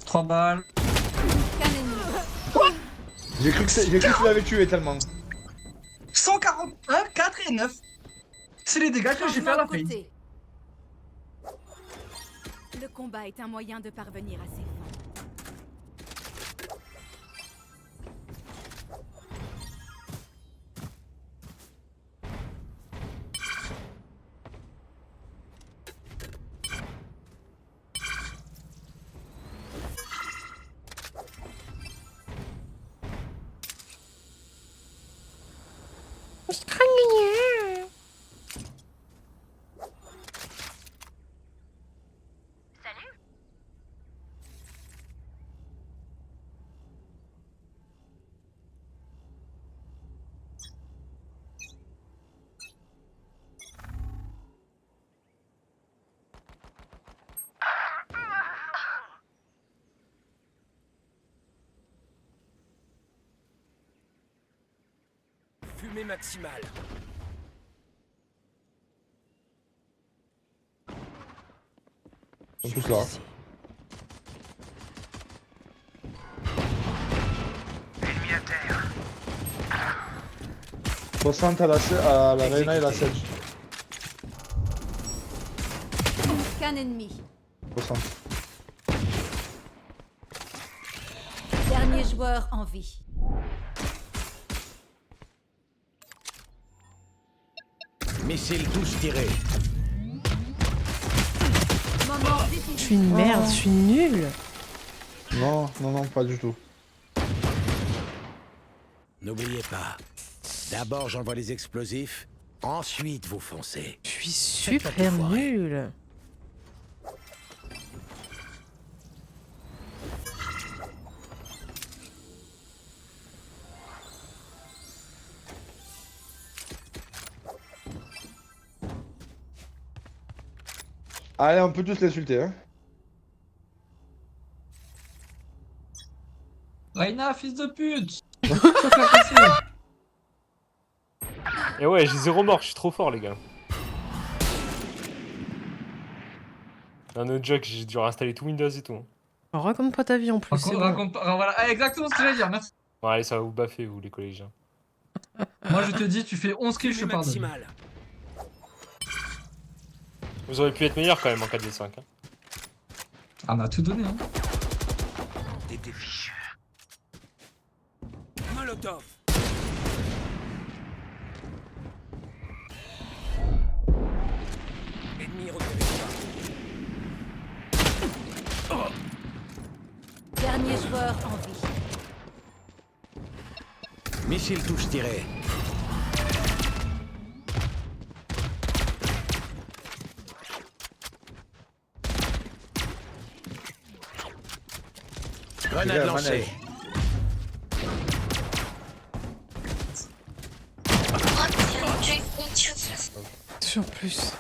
3 balles. Qu'un ennemi. J'ai cru que tu l'avais tué tellement. 141, 4 et 9. C'est les dégâts que j'ai fait à la Changement de fin. côté. Le combat est un moyen de parvenir à ses fins. Fumée maximale. Ils sont tous là. Ennemi à terre. 60 à la Reyna et la Sedge. Qu'un ennemi. 60. Dernier joueur en vie. Missile touche tiré. Moment Je décisif. suis une merde, je suis nulle. Non, pas du tout. N'oubliez pas. D'abord, j'envoie les explosifs, Ensuite, vous foncez. Je suis Faites-la super tout foirer. nulle. Allez, on peut tous l'insulter, hein. Reina, fils de pute. Pourquoi faire passer? Et ouais, j'ai 0 mort, je suis trop fort, les gars. Un autre joke, j'ai dû réinstaller tout Windows et tout. Alors, raconte pas ta vie en plus. c'est bon. Raconte pas. Voilà, ah, exactement ce que j'allais dire, merci. Bon, allez, ça va vous baffer, vous, les collégiens. Moi, je te dis, tu fais 11 kills, je te pardonne. Maximal. Vous auriez pu être meilleur quand même en 4v5. Hein. Ah, on a tout donné, hein. Des défis. Molotov. Ennemi repéré. Dernier joueur en vie. Missile touche tiré. Grenade lancée. Sur plus.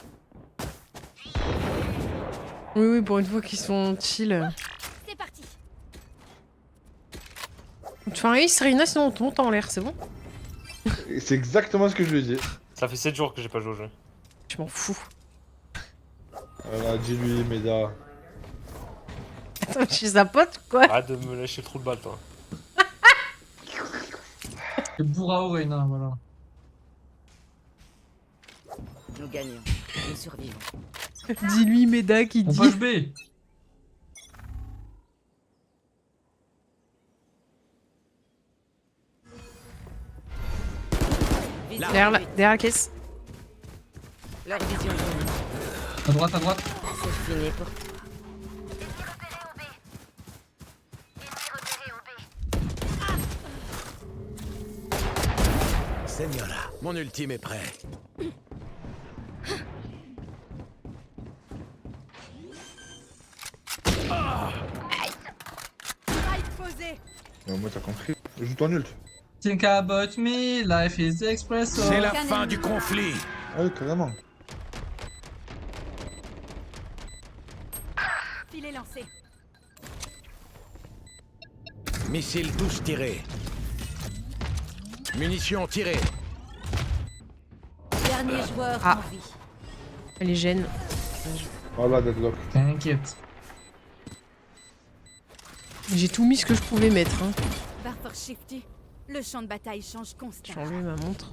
Oui, oui, pour une fois qu'ils sont chill. C'est parti. Tu fais un ace, Reina, sinon on te monte en l'air, c'est bon? C'est exactement ce que je lui ai dit. Ça fait 7 jours que j'ai pas joué au jeu. Je m'en fous. Voilà, dis-lui, Méda. Attends, je suis sa pote ou quoi? Arrête de me lâcher trop de balles, toi. C'est Bourrao, Reina, voilà. Nous gagnons. Nous survivons. Dis-lui, Méda, qui On dit. push B. Derrière la caisse. Leur vision brûle. À droite, à droite. C'est fini pour Señora, mon ultime est prêt. Spike posé. Moi, t'as compris. Joue ton ult. Think about me, life is espresso. C'est la fin du conflit. Ah oui, carrément. Filet lancé. Missile touche tiré. Munitions tirées. Dernier joueur Ah. en vie. Elle est gêne. Voilà, deadlock. T'inquiète. J'ai tout mis ce que je pouvais mettre. Hein. Barfor Shifty. Le champ de bataille change J'ai constamment. enlevé ma montre.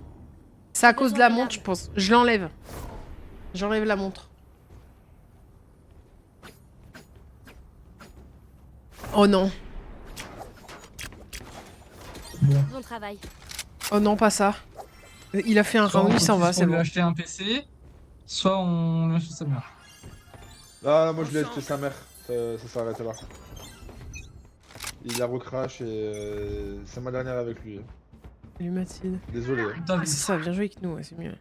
C'est à cause de la montre, je pense. Je l'enlève. J'enlève la montre. Oh non. Bon travail. Oh non, pas ça. Il a fait un Soit round, on il s'en va, focus c'est pour lui bon. acheter un PC, soit on lui achète sa mère. Ah, moi, je l'ai acheté sa mère. Ça s'arrête là. Il a recrash et c'est ma dernière avec lui. Salut Mathilde. Désolé. hein. Ah, c'est ça, viens jouer avec nous, ouais, c'est mieux.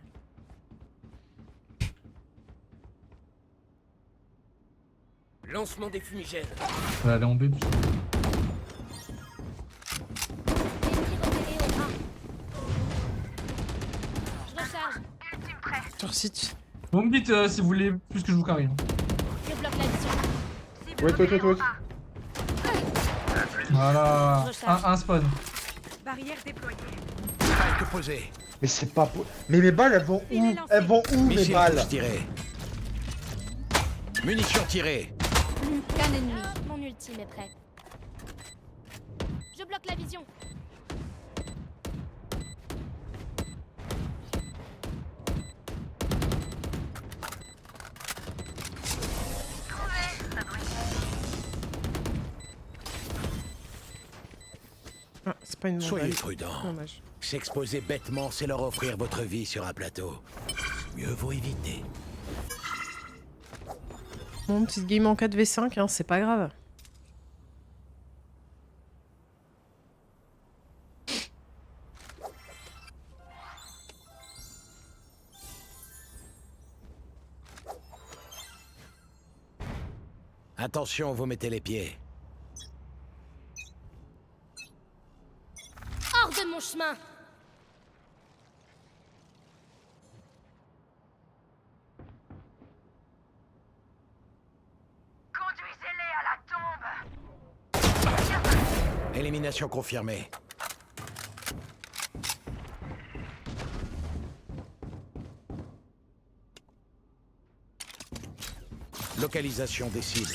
Lancement des fumigènes. On va aller en B. Ennemi repéré au A. Je recharge. Sur site. Vous me dites si vous voulez plus que je vous carry. hein. Je bloque la vision. Wait. Voilà. Je recharge. Un spawn. Barrière déployée. Spike posé. Mais c'est pas... Mais mes balles, elles vont où? Elles vont où, mes Missile balles? touche tiré. Munitions tirées. Plus qu'un ennemi. Mon ultime est prêt. Je bloque la vision. Ah, c'est pas une Soyez balle. prudents. Dommage. S'exposer bêtement, c'est leur offrir votre vie sur un plateau. Mieux vaut éviter. Bon, petite game en 4v5, hein, c'est pas grave. Attention, vous mettez les pieds. Hors de mon chemin. Élimination confirmée. Localisation des cibles.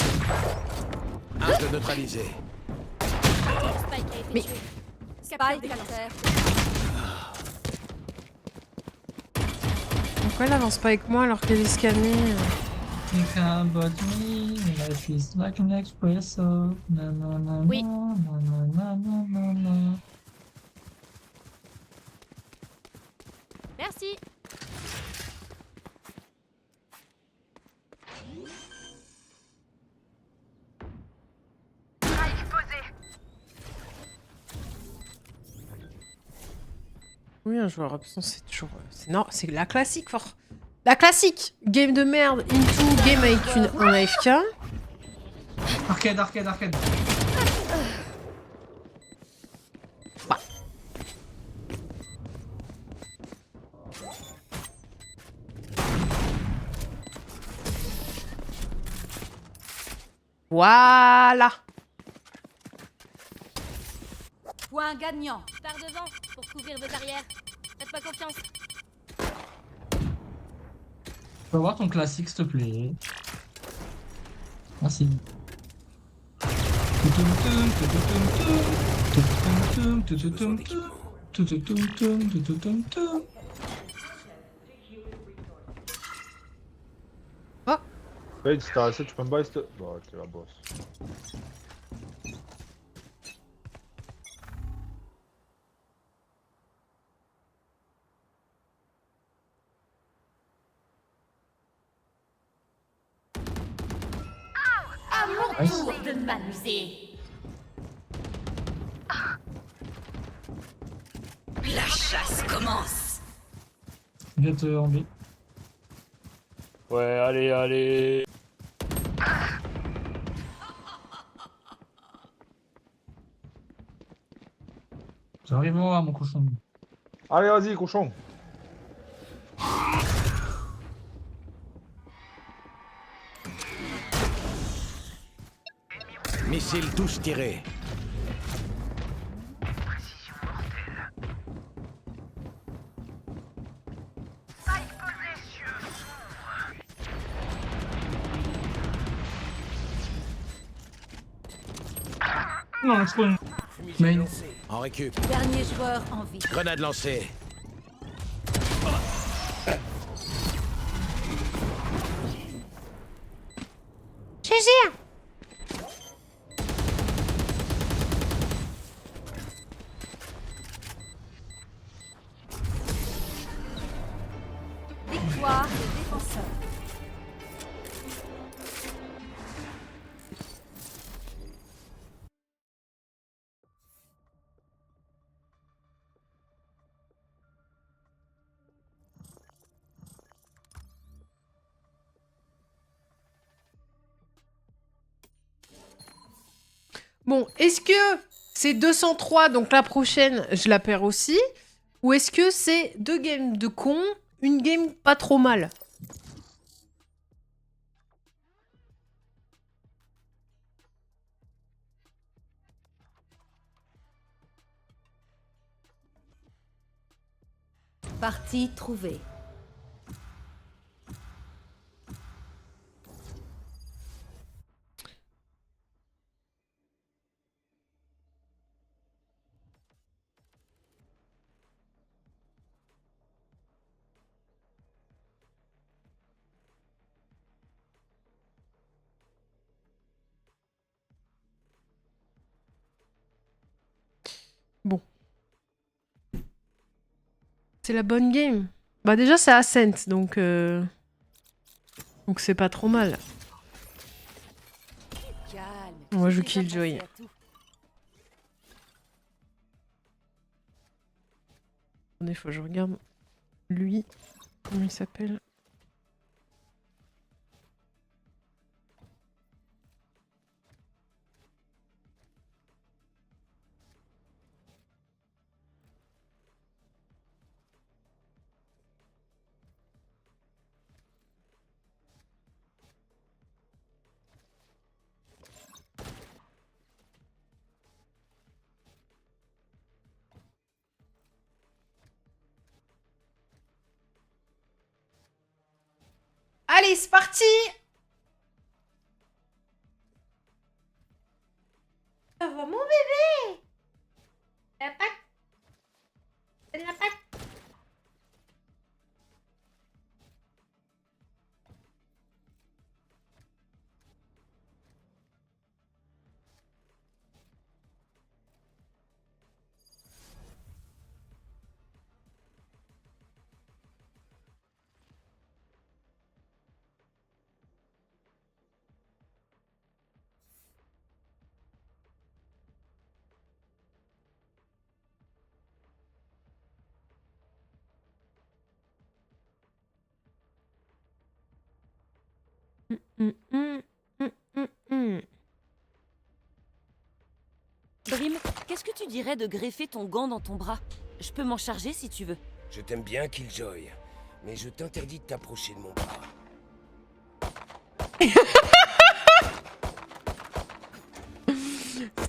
Un de neutralisé. Spike a été Mais- tué. Spike à terre. Pourquoi elle avance pas avec moi alors qu'elle est scannée? Think about me, life is like an espresso. Na na na Oui. na na na na na na. Merci. Oui, un joueur absent, c'est toujours... Non, c'est la classique, fort. La classique. Game de merde, into, game avec un AFK. Arcade, arcade, arcade. Voilà. Point gagnant. Par devant pour couvrir vos arrières. Faites-moi confiance. Je peux avoir ton classique, s'il te plaît. Merci. Fade, si t'as assez, tu peux me buy, s'il te... Bah, t'es la boss. À mon Nice. tour de m'amuser. La chasse commence. Je vais te enlever. Ouais, allez, allez. J'arrive à mon cochon. Allez, vas-y, cochon. Missiles tous tirés. Non, je prends. Fumigène Main. lancé. En récup. Dernier joueur en vie. Grenade lancée. GG. Victoire des défenseurs. Bon, est-ce que c'est 203, donc la prochaine, je la perds aussi? Ou est-ce que c'est 2 games de con, une game pas trop mal? Partie trouvée. Bon. C'est la bonne game. Bah déjà, c'est Ascent, donc... Donc c'est pas trop mal. Calme. Moi, je j'ai déjà Killjoy. pensé à tout. Attendez, faut que je regarde lui. Comment il s'appelle? Allez, c'est parti. Ça va, mon bébé. La patte. La patte. Brim, qu'est-ce que tu dirais de greffer ton gant dans ton bras? Je peux m'en charger si tu veux. Je t'aime bien, Killjoy, mais je t'interdis de t'approcher de mon bras.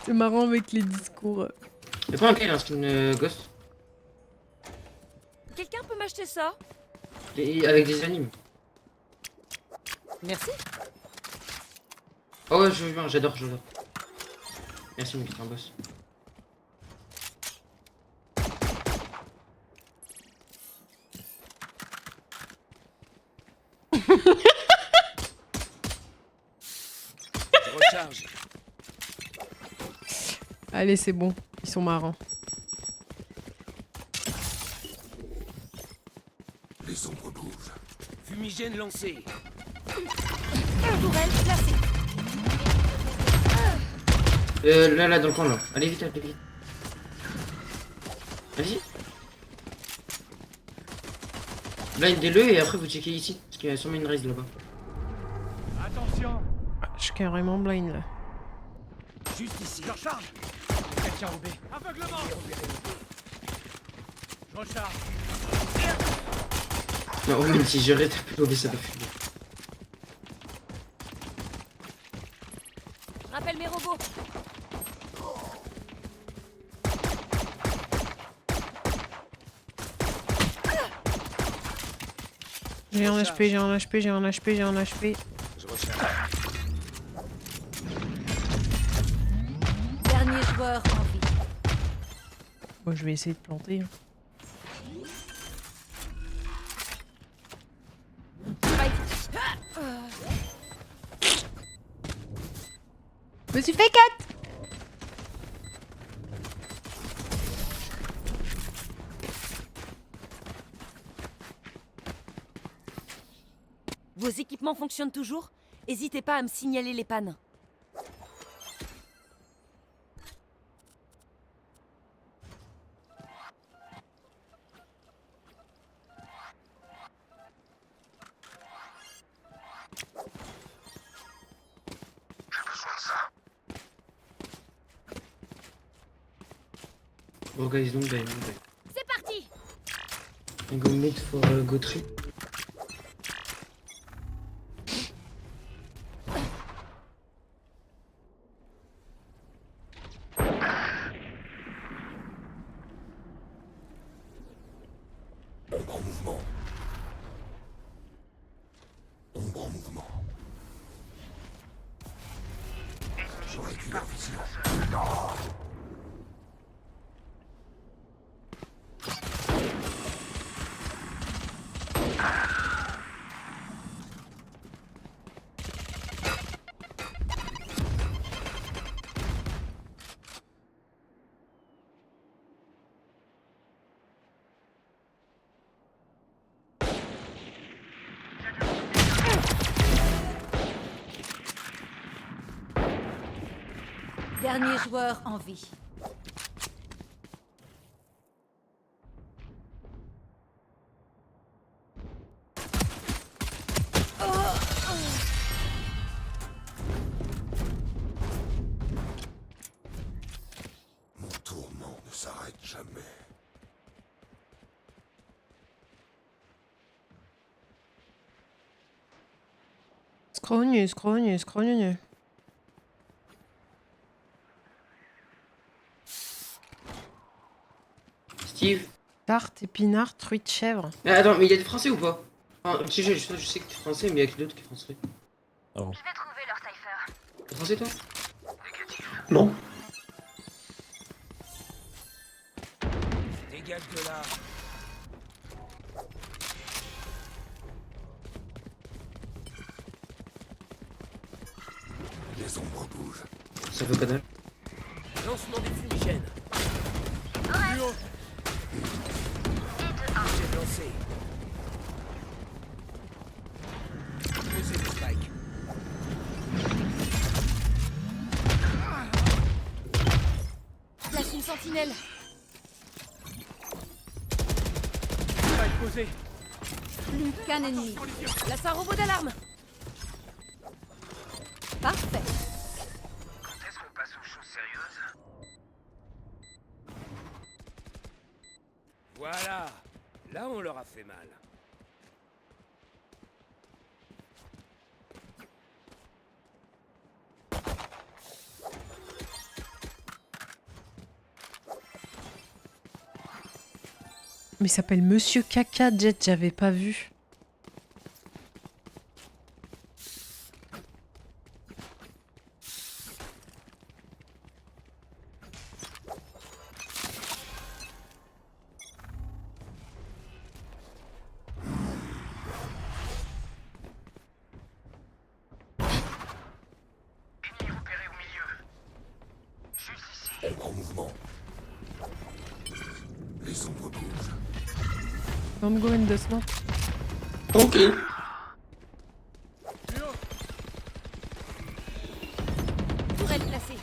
C'est marrant avec les discours. Y'a pas un gars, il a un skin Ghost Quelqu'un peut m'acheter ça? avec des animes. Merci. Oh ouais, j'adore. Merci mon putain boss. Je recharge. Allez, c'est bon. Ils sont marrants. Les ombres bougent. Fumigène lancé. Tourelle placée. Là, dans le coin là. Allez vite. Vas-y. Blindez-le et après vous checkez ici. Parce qu'il y a sûrement une raise là-bas. Attention. Je suis carrément blind là. Juste ici. Je recharge. Quelqu'un en B. Aveuglement. Je recharge. Non, même si je reste OB, ça va fumer. Rappelle mes robots. J'ai un HP. Je recharge. Dernier joueur en vie. Bon, je vais essayer de planter. Hein. Je me suis fait 4. Vos équipements fonctionnent toujours? N'hésitez pas à me signaler les pannes. Oh guys, don't die. C'est parti. Go mid for go tree. Ombre en mouvement. Ombre en mouvement. Je réduis leur vision. Dernier joueur en vie. Mon tourment ne s'arrête jamais. Scrogne. Steve. Tarte, épinard, truite, chèvre. Mais attends, mais il y a des français ou pas? Ah, si, je sais que t'es français, mais il y a que d'autres qui sont français. Oh. Je vais trouver leur cipher. T'es français toi? Non. Dégage de là. Les ombres bougent. Ça fait pas dalle. Lancement des fumigènes. Plus haut. J'ai lancé. Posez le spike. Place une sentinelle. Spike posé. Plus qu'un ennemi. Place un robot d'alarme. Parfait. Quand est-ce qu'on passe aux choses sérieuses? Voilà. Là, on leur a fait mal. Mais il s'appelle Monsieur Caca Jet, j'avais pas vu. On prend mouvement. Les ombres bougent. Don't go in the smoke. Ok. Tourelle placée.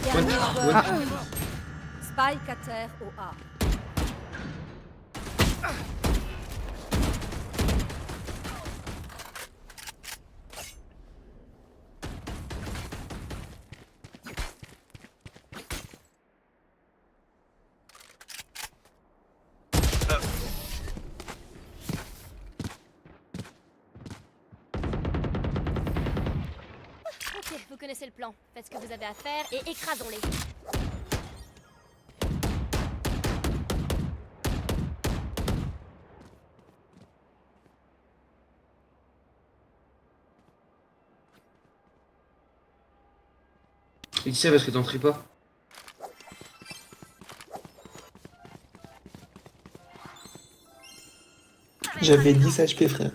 Dernier Ouais. joueur. Spike à terre au A. Ok, vous connaissez le plan. Faites ce que vous avez à faire et écrasons-les. Il sait parce que t'en tries pas. J'avais 10 HP, frère.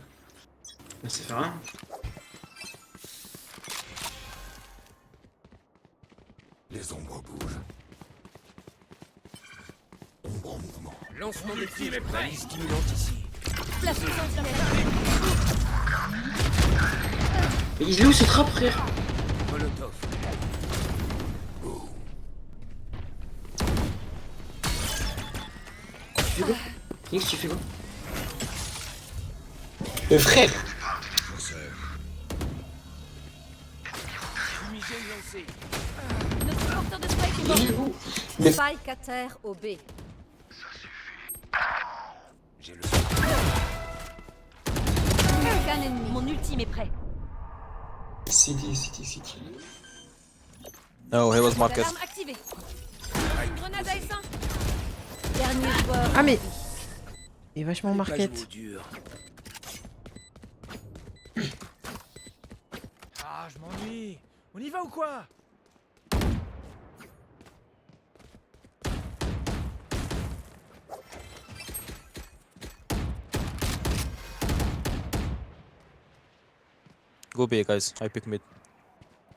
Bah, ça fait rien. Les ombres bougent. Ombre en mouvement. Lancement des tirs. Balise stimulante ici. Place une sentinelle. Mais il est où ce trap, frère? Molotov. Tu fais quoi? Nix, tu fais quoi? Le frère. Fumigène lancé. Notre porteur de spike est Il est mort. où? Spike à terre au B. J'ai le Plus qu'un ennemi. Mon ultime est prêt. City. No, he was Alarme activée. Une grenade à essaim. Dernier joueur. Ah mais... Il est vachement market. Ah, je m'ennuie. On y va ou quoi? Go B, guys. I pick mid.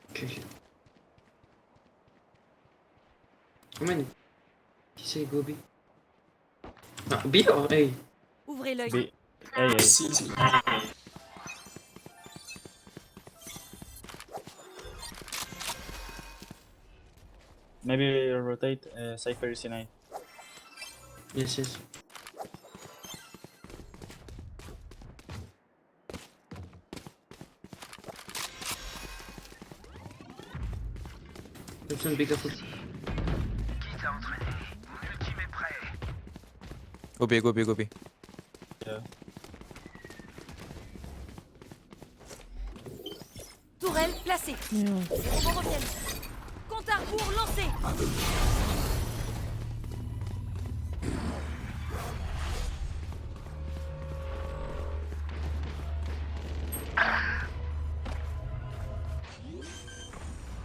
Ok. Comment qui c'est go B? Ah, B or A? Ouvrez l'œil. B. Hey, hey. City. Maybe rotate Cypher C9. Yes. Personne be careful. Qui t'a entraîné? Mon ultime est prêt. Go B, go B, go B. Tourelle Tourelle placée. Merde. Les robots reviennent. Compte à rebours lancé.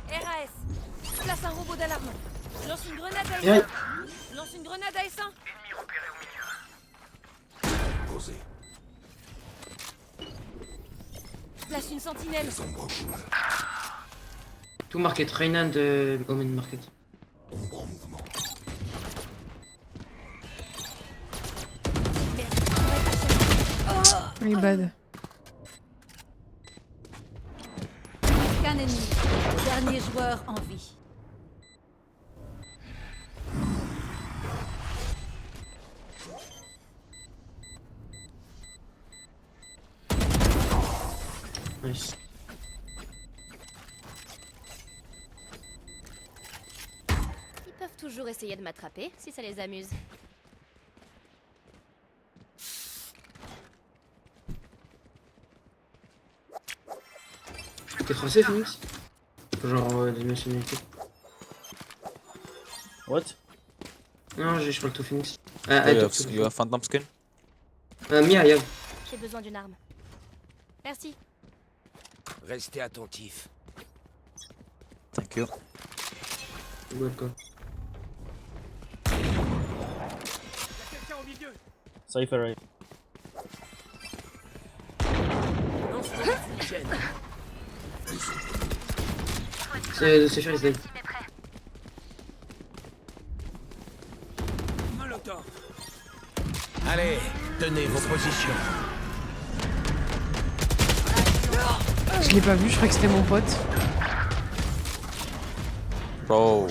RAS. Place un robot d'alarme. Lance une grenade à Yeah. S1. Lance une grenade à S1. Posé. Place une sentinelle. Tout market. Reynan de Omen Market. Oui, bad. Qu'un ennemi. Dernier joueur en vie. Nice. Ils peuvent toujours essayer de m'attraper si ça les amuse. T'es français, Phoenix? Genre des nationalités. What? Non, je parle tout Phoenix. You have Phantom Skin? Mia, yeah. J'ai besoin d'une arme. Merci. Restez attentifs. Thank you. Welcome. Quelqu'un au milieu. Cypher right. C'est cher, il Molotov. Allez, tenez vos positions. Je l'ai pas vu, je crois que c'était mon pote. Bro.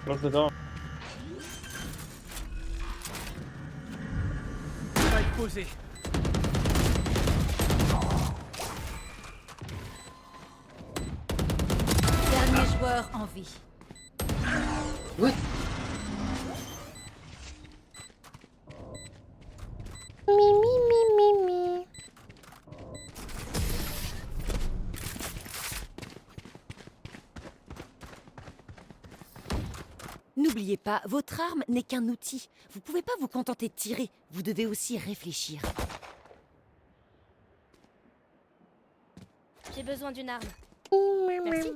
Close the door. Spike posé. Dernier joueur en vie. What? N'oubliez pas, votre arme n'est qu'un outil. Vous pouvez pas vous contenter de tirer. Vous devez aussi réfléchir. J'ai besoin d'une arme. Merci.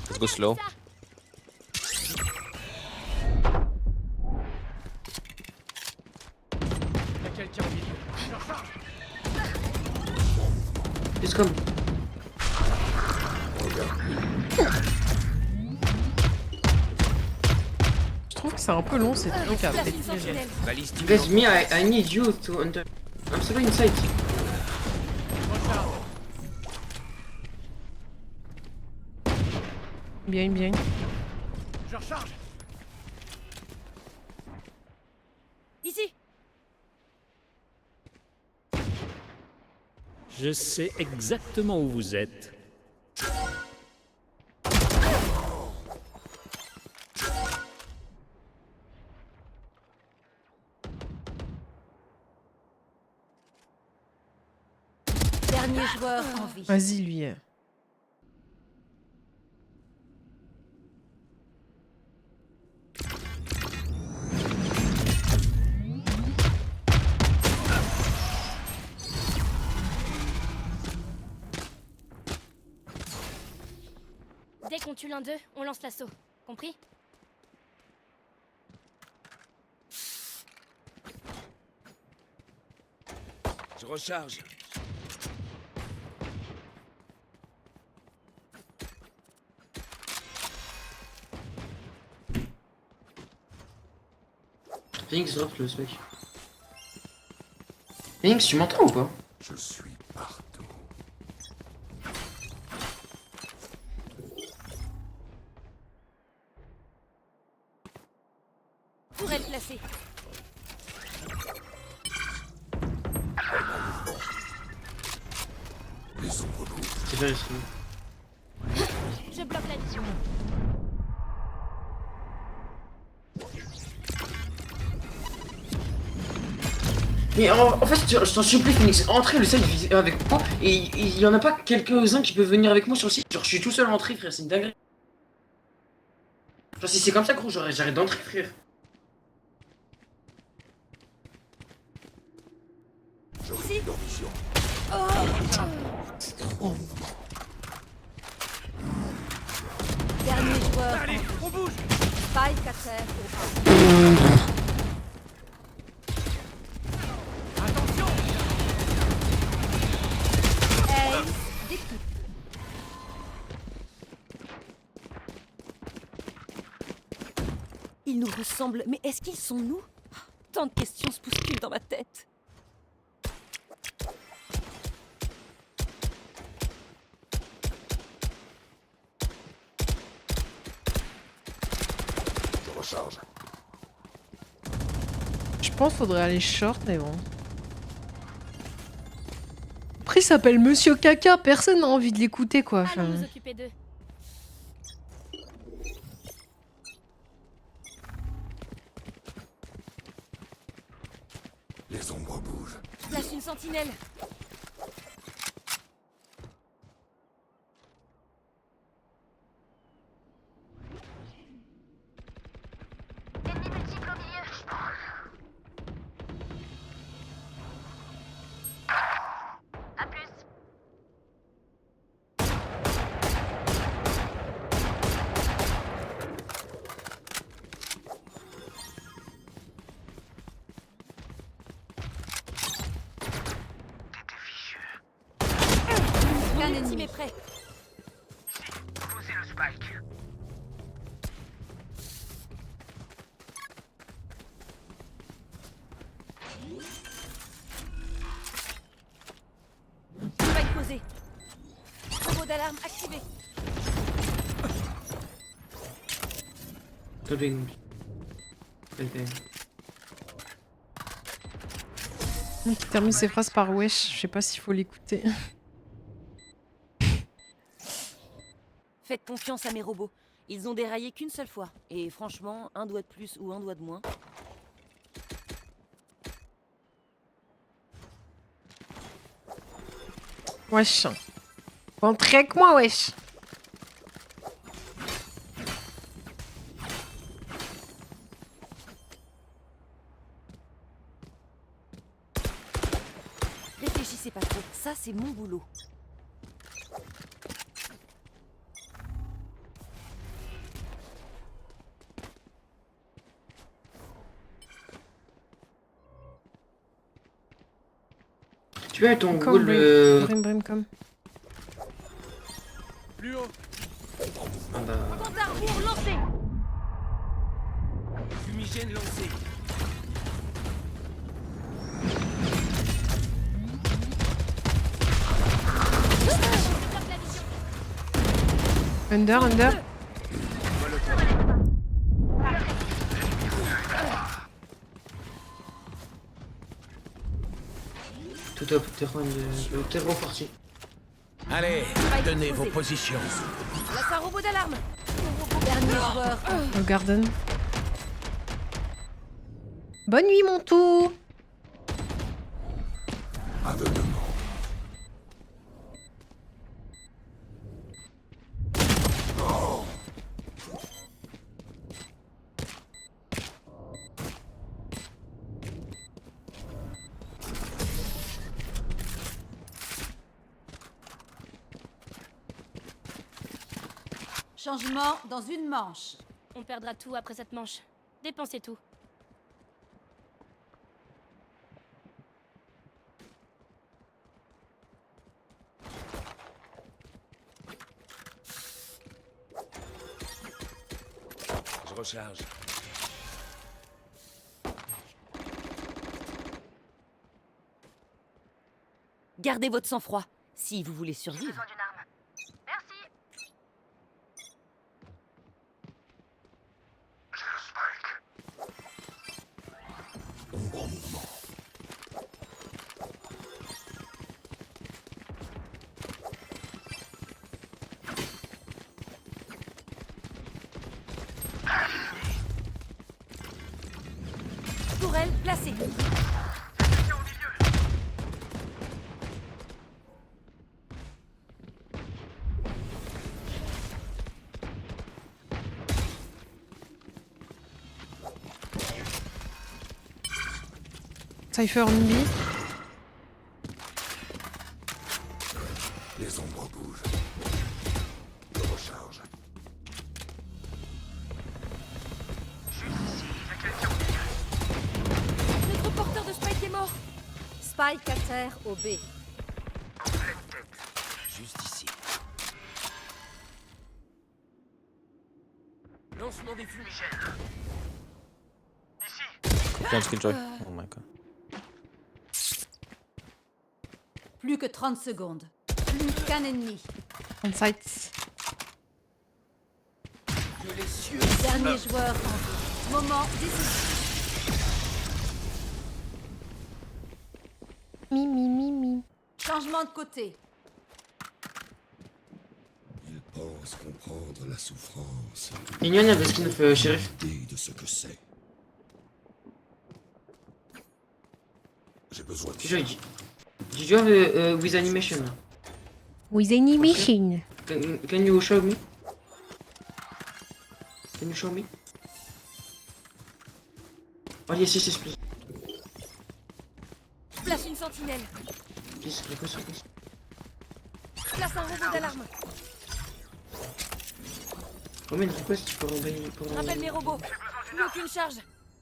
Let's go slow. Y'a quelqu'un au milieu. Je recharge. Just come. Je trouve que c'est un peu long, c'est trop qu'à Place une sentinelle. Balistique. Guys, Mia, I need you to enter. I'm still inside. Bien, bien. Je recharge. Ici. Je sais exactement où vous êtes. Dernier joueur en vie. Vas-y, lui. Dès qu'on tue l'un d'eux, on lance l'assaut. Compris? Je recharge. Phoenix, drop le spec. Phoenix, tu m'entends ou pas? Je suis partout. Tourelle placée. Déjà, il se... Je bloque la vision. Mais en fait, je t'en supplie, Phoenix, entrez le site avec moi, et il y en a pas quelques-uns qui peuvent venir avec moi sur le site. Genre, je suis tout seul à entrer, frère, c'est une dinguerie. Genre, si c'est comme ça, gros, j'arrête d'entrer, frère. Ici. Dernier joueur. Allez, on bouge. Spike à terre au A. Attention. Hey, d'équipe. Ils nous ressemblent, mais est-ce qu'ils sont nous? Tant de questions se bousculent dans ma tête. Je recharge. Je pense qu'il faudrait aller short, mais bon. Après, il s'appelle Monsieur Caca, personne n'a envie de l'écouter, quoi. Enfin... Allons nous occuper d'eux. Les ombres bougent. Je place une sentinelle. Ennemi multiple au milieu. A plus. Un ennemi est prêt. Posez le spike. Spike posé. Robot d'alarme activé. Topping. Quelqu'un. Il termine ses phrases par wesh, je sais pas s'il faut l'écouter. Faites confiance à mes robots. Ils ont déraillé qu'une seule fois. Et franchement, un doigt de plus ou un doigt de moins. Wesh. Entrez avec moi, wesh. Réfléchissez pas trop. Ça, c'est mon boulot. Tu as ton Comme goal... Brim, Brim, comme. Plus haut. Ah bah... Compte à rebours lancé. Fumigène lancé. Under, under. Tout top, terreau parti. Allez, tenez vos positions. Là, c'est un robot d'alarme. Dernier joueur. Au garden. Bonne nuit, mon tout. Aveuglement. Changement dans une manche. On perdra tout après cette manche. Dépensez tout. Je recharge. Gardez votre sang-froid, si vous voulez survivre. Ombre en mouvement. Sentinelle placée. Cypher en B. Les ombres bougent. Je recharge. Notre porteur de Spike est mort. Spike à terre au B. Juste ici. Lancement des fumigènes. Can't killjoy. Oh my god. Plus que 30 secondes. Plus qu'un ennemi. On site. Que les cieux. Dernier joueur en vie. Moment décisif. Mi. Changement de côté. Ils pensent comprendre la souffrance. Mignon avait skin of shérif. Idée de ce que c'est. J'ai besoin de Did you have with animation? With animation. Can you show me? Can you show me? Oh yes, please. Place une sentinelle. Please, request, request. Place un robot d'alarme. Combien de requests pour... Rappelle mes robots. Plus aucune charge.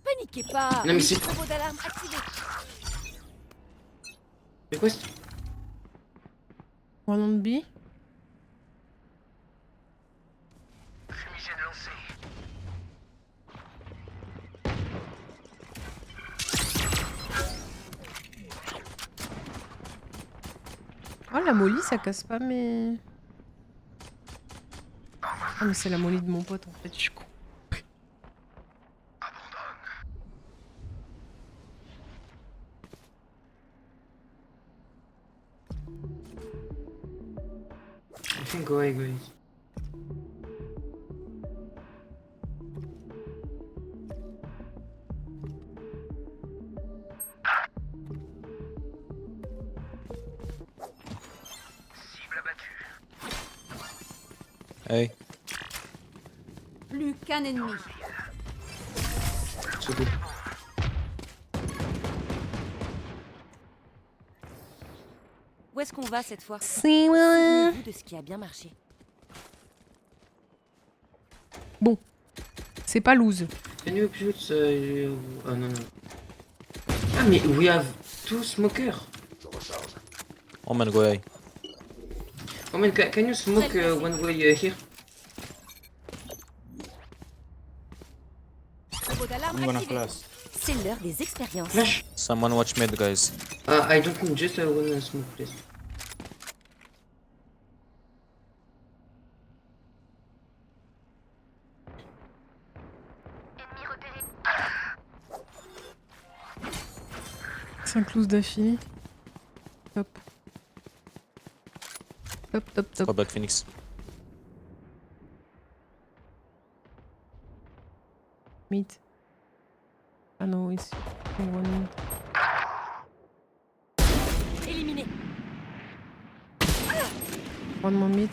Paniquez pas. Non, mais c'est- Robot d'alarme activé. Request? One on B. Fumigène lancé. Oh, la molly, ça casse pas, mais... Ah, mais c'est la molly de mon pote, en fait, je suis con. I think go away, guys. Cible abattue. Hey. Plus qu'un ennemi. So good. Où est-ce qu'on va cette fois? C'est moi. Souvenez-vous de ce qui a bien marché. Bon. C'est pas loose. Can you put... Oh non, non. Ah mais we have two smokers. Oh man, go away. Oh man, can you smoke one way here? Robot d'alarme I'm gonna activé. flash. C'est l'heure des expériences. Flash? Someone watch mid, guys. I don't need just one smoke, please. Ennemi repéré. 5 looses d'affilée. Top. Top. Go back, Phoenix. Mid. Ah non, ici. One. Éliminé. One more mid.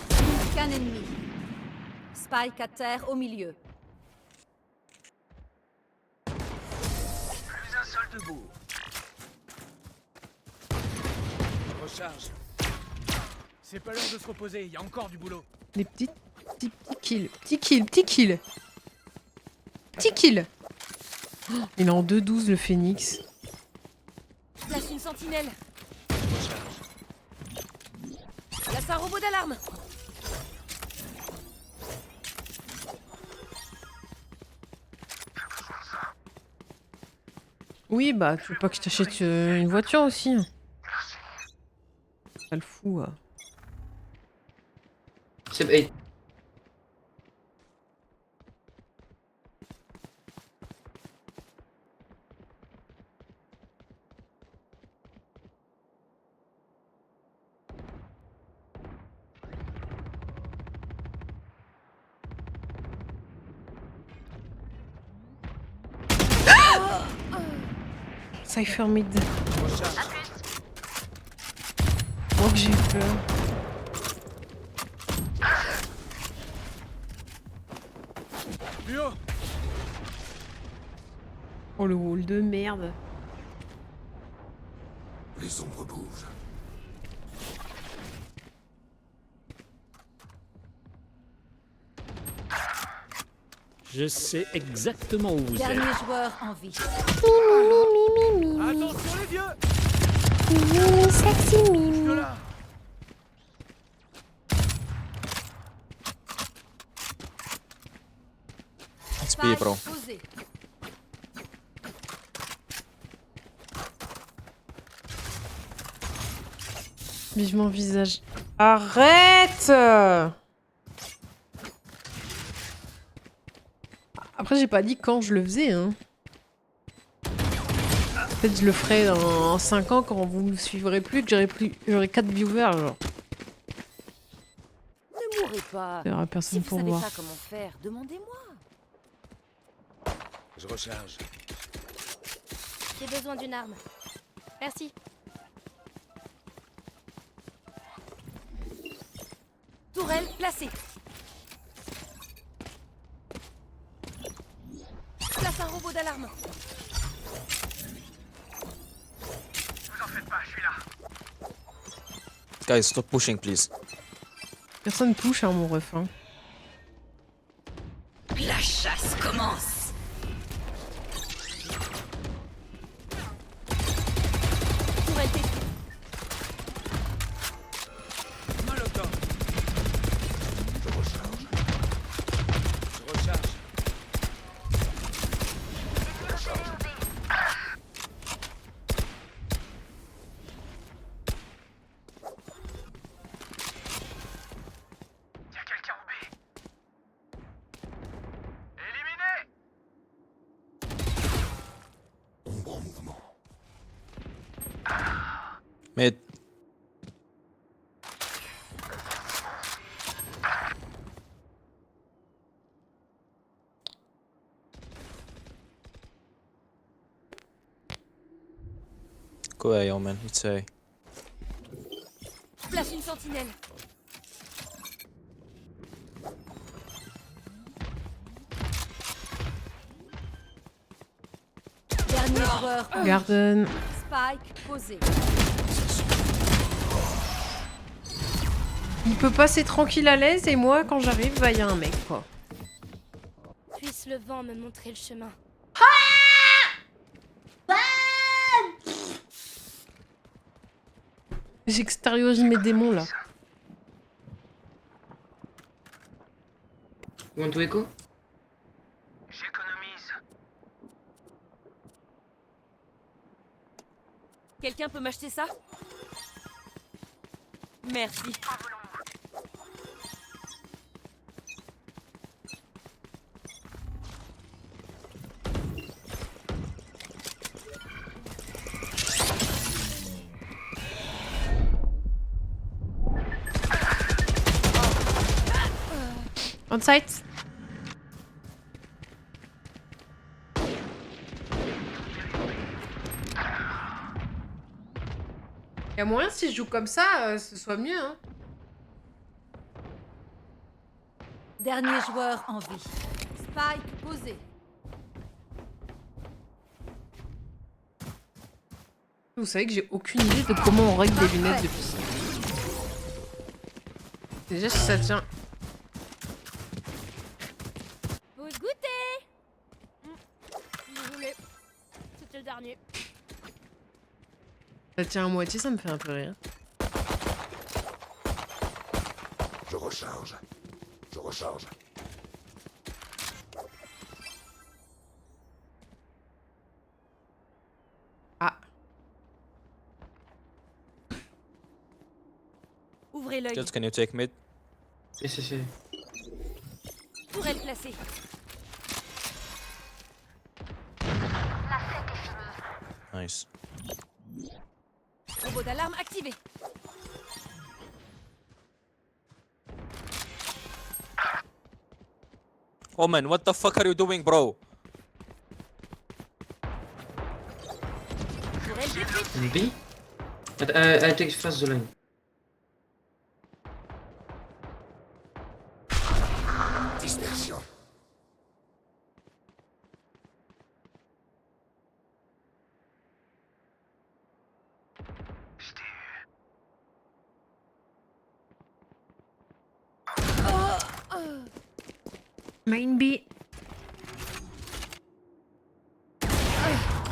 Plus qu'un ennemi. Spike à terre au milieu. Plus un seul debout. Je recharge. C'est pas l'heure de se reposer, il y a encore du boulot. Des petits kills. Petit kill. Oh, il est en 2-12 le phénix. Place une sentinelle. Place un robot d'alarme. Oui, bah, tu veux pas que je t'achète une voiture aussi? Pas le fou. C'est 8. Cypher mid. Oh que j'ai peur. Plus haut. Oh le wall de merde. Les ombres bougent. Je sais exactement où vous êtes. Dernier joueur en vie. Attention les vieux. Mimi, sexy Mimi. Jusque-là. It's B, bro. Posé. Vivement visage. Arrête! Après, j'ai pas dit quand je le faisais, hein. Peut-être je le ferai dans 5 ans quand vous me suivrez plus, que j'aurai 4 viewers, genre. Ne mourrez pas. Il y aura personne Si vous pour savez voir. pas comment faire, demandez-moi. Je recharge. J'ai besoin d'une arme. Merci. Tourelle placée. Place un robot d'alarme. Vous en faites pas, je suis là. Guys, stop pushing, please. Personne touche, hein, mon ref. Hein. La chasse commence. Tourelle détruite. Molotov. Je recharge. Je recharge. Y'a quelqu'un en B. Éliminé. Ombre en mouvement. Mid. Go A, yo man, it's A. Place une sentinelle. Dernier joueur en vie. Garden. Spike posé. Il peut passer tranquille à l'aise et moi, quand j'arrive, bah y a un mec, quoi. Puisse le vent me montrer le chemin. J'extériorise mes démons, là. You want to echo? J'économise. Quelqu'un peut m'acheter ça? Merci. On site. Y'a moyen si je joue comme ça, ce soit mieux, hein. Dernier joueur en vie. Spike posé. Vous savez que j'ai aucune idée de comment on règle des lunettes depuis ça. Déjà si ça tient. Vous goûtez. Désolé. C'était le dernier. Ça tient à moitié, ça me fait un peu rire. Je recharge. Je recharge. Ah. Ouvrez l'œil. Kills, can you take mid? Yes, yes, yes. Tourelle placée. Nice. Robot d'alarme activé. Oh man, what the fuck are you doing, bro? B? I take fast the line. Dispersion. Main B.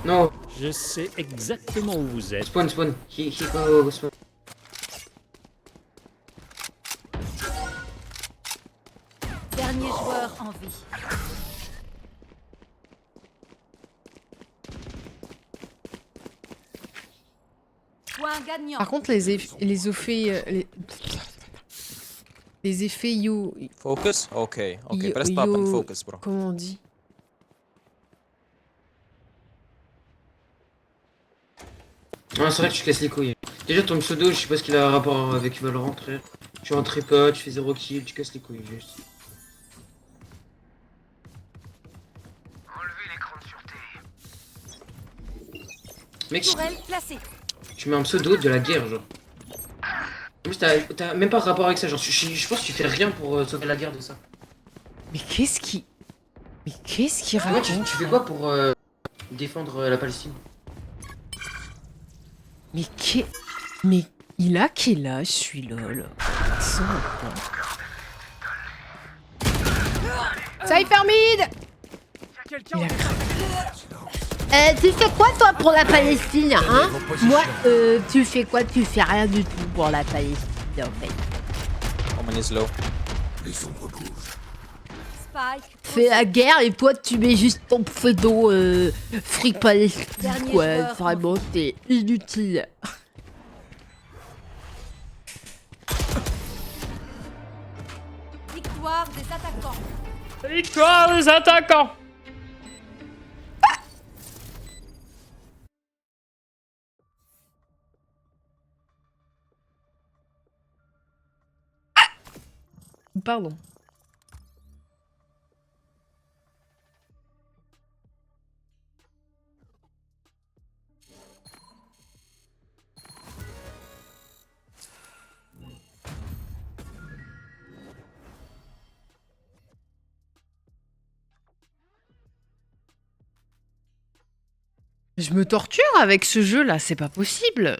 Non. Je sais exactement où vous êtes. Spawn. He go spawn. Dernier joueur en vie. Point gagnant. Par contre, les effets, les effets you. Focus? Ok, Yo- press tab and yo- focus, bro. Comment on dit? Ah, c'est vrai que tu casses les couilles. Déjà, ton pseudo, je sais pas ce qu'il a un rapport avec Valorant, frère. Tu es en tripod, tu fais 0 kill, tu casses les couilles, juste. Mec, Tourelle placée. tu mets un pseudo de la guerre, genre. En plus, t'as même pas de rapport avec ça, genre, je pense que tu fais rien pour sauver la guerre de ça. Mais qu'est-ce qui Ouais, raconte? tu fais quoi pour défendre la Palestine? Mais il a quel âge celui-là là? Cypher mid! Il a craqué. Tu fais quoi toi pour la Palestine, hein? Moi, tu fais quoi? Tu fais rien du tout pour la Palestine, en fait. Omen is low. Les ombres bougent. Spike. Fais la guerre et toi tu mets juste ton pseudo Free Palestine, Dernier quoi. joueur. Vraiment, t'es inutile. Victoire des attaquants. Victoire des attaquants! Pardon. Je me torture avec ce jeu là, c'est pas possible.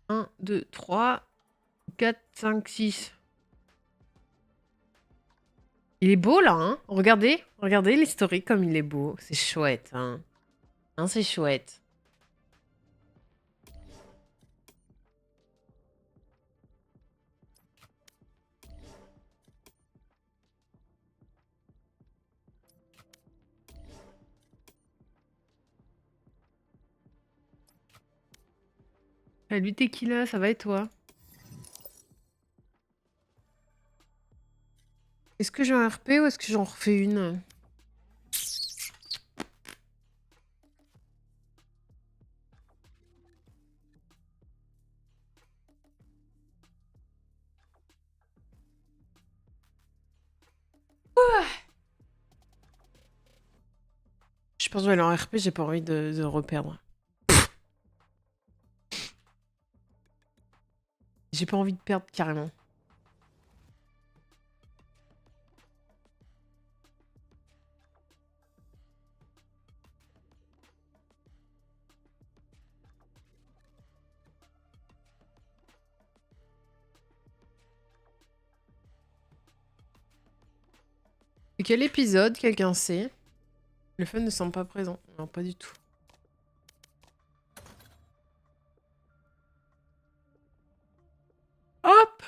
Un, 2, 3, 4, 5, 6. Il est beau là, hein? Regardez l'historique comme il est beau. C'est chouette, hein? Hein, c'est chouette. Salut Tequila, ça va et toi? Est-ce que j'ai un RP ou est-ce que j'en refais une? Je pense que je vais aller en RP, j'ai pas envie de reperdre. J'ai pas envie de perdre carrément. C'est quel épisode, quelqu'un sait? Le fun ne semble pas présent. Non, pas du tout. Hop!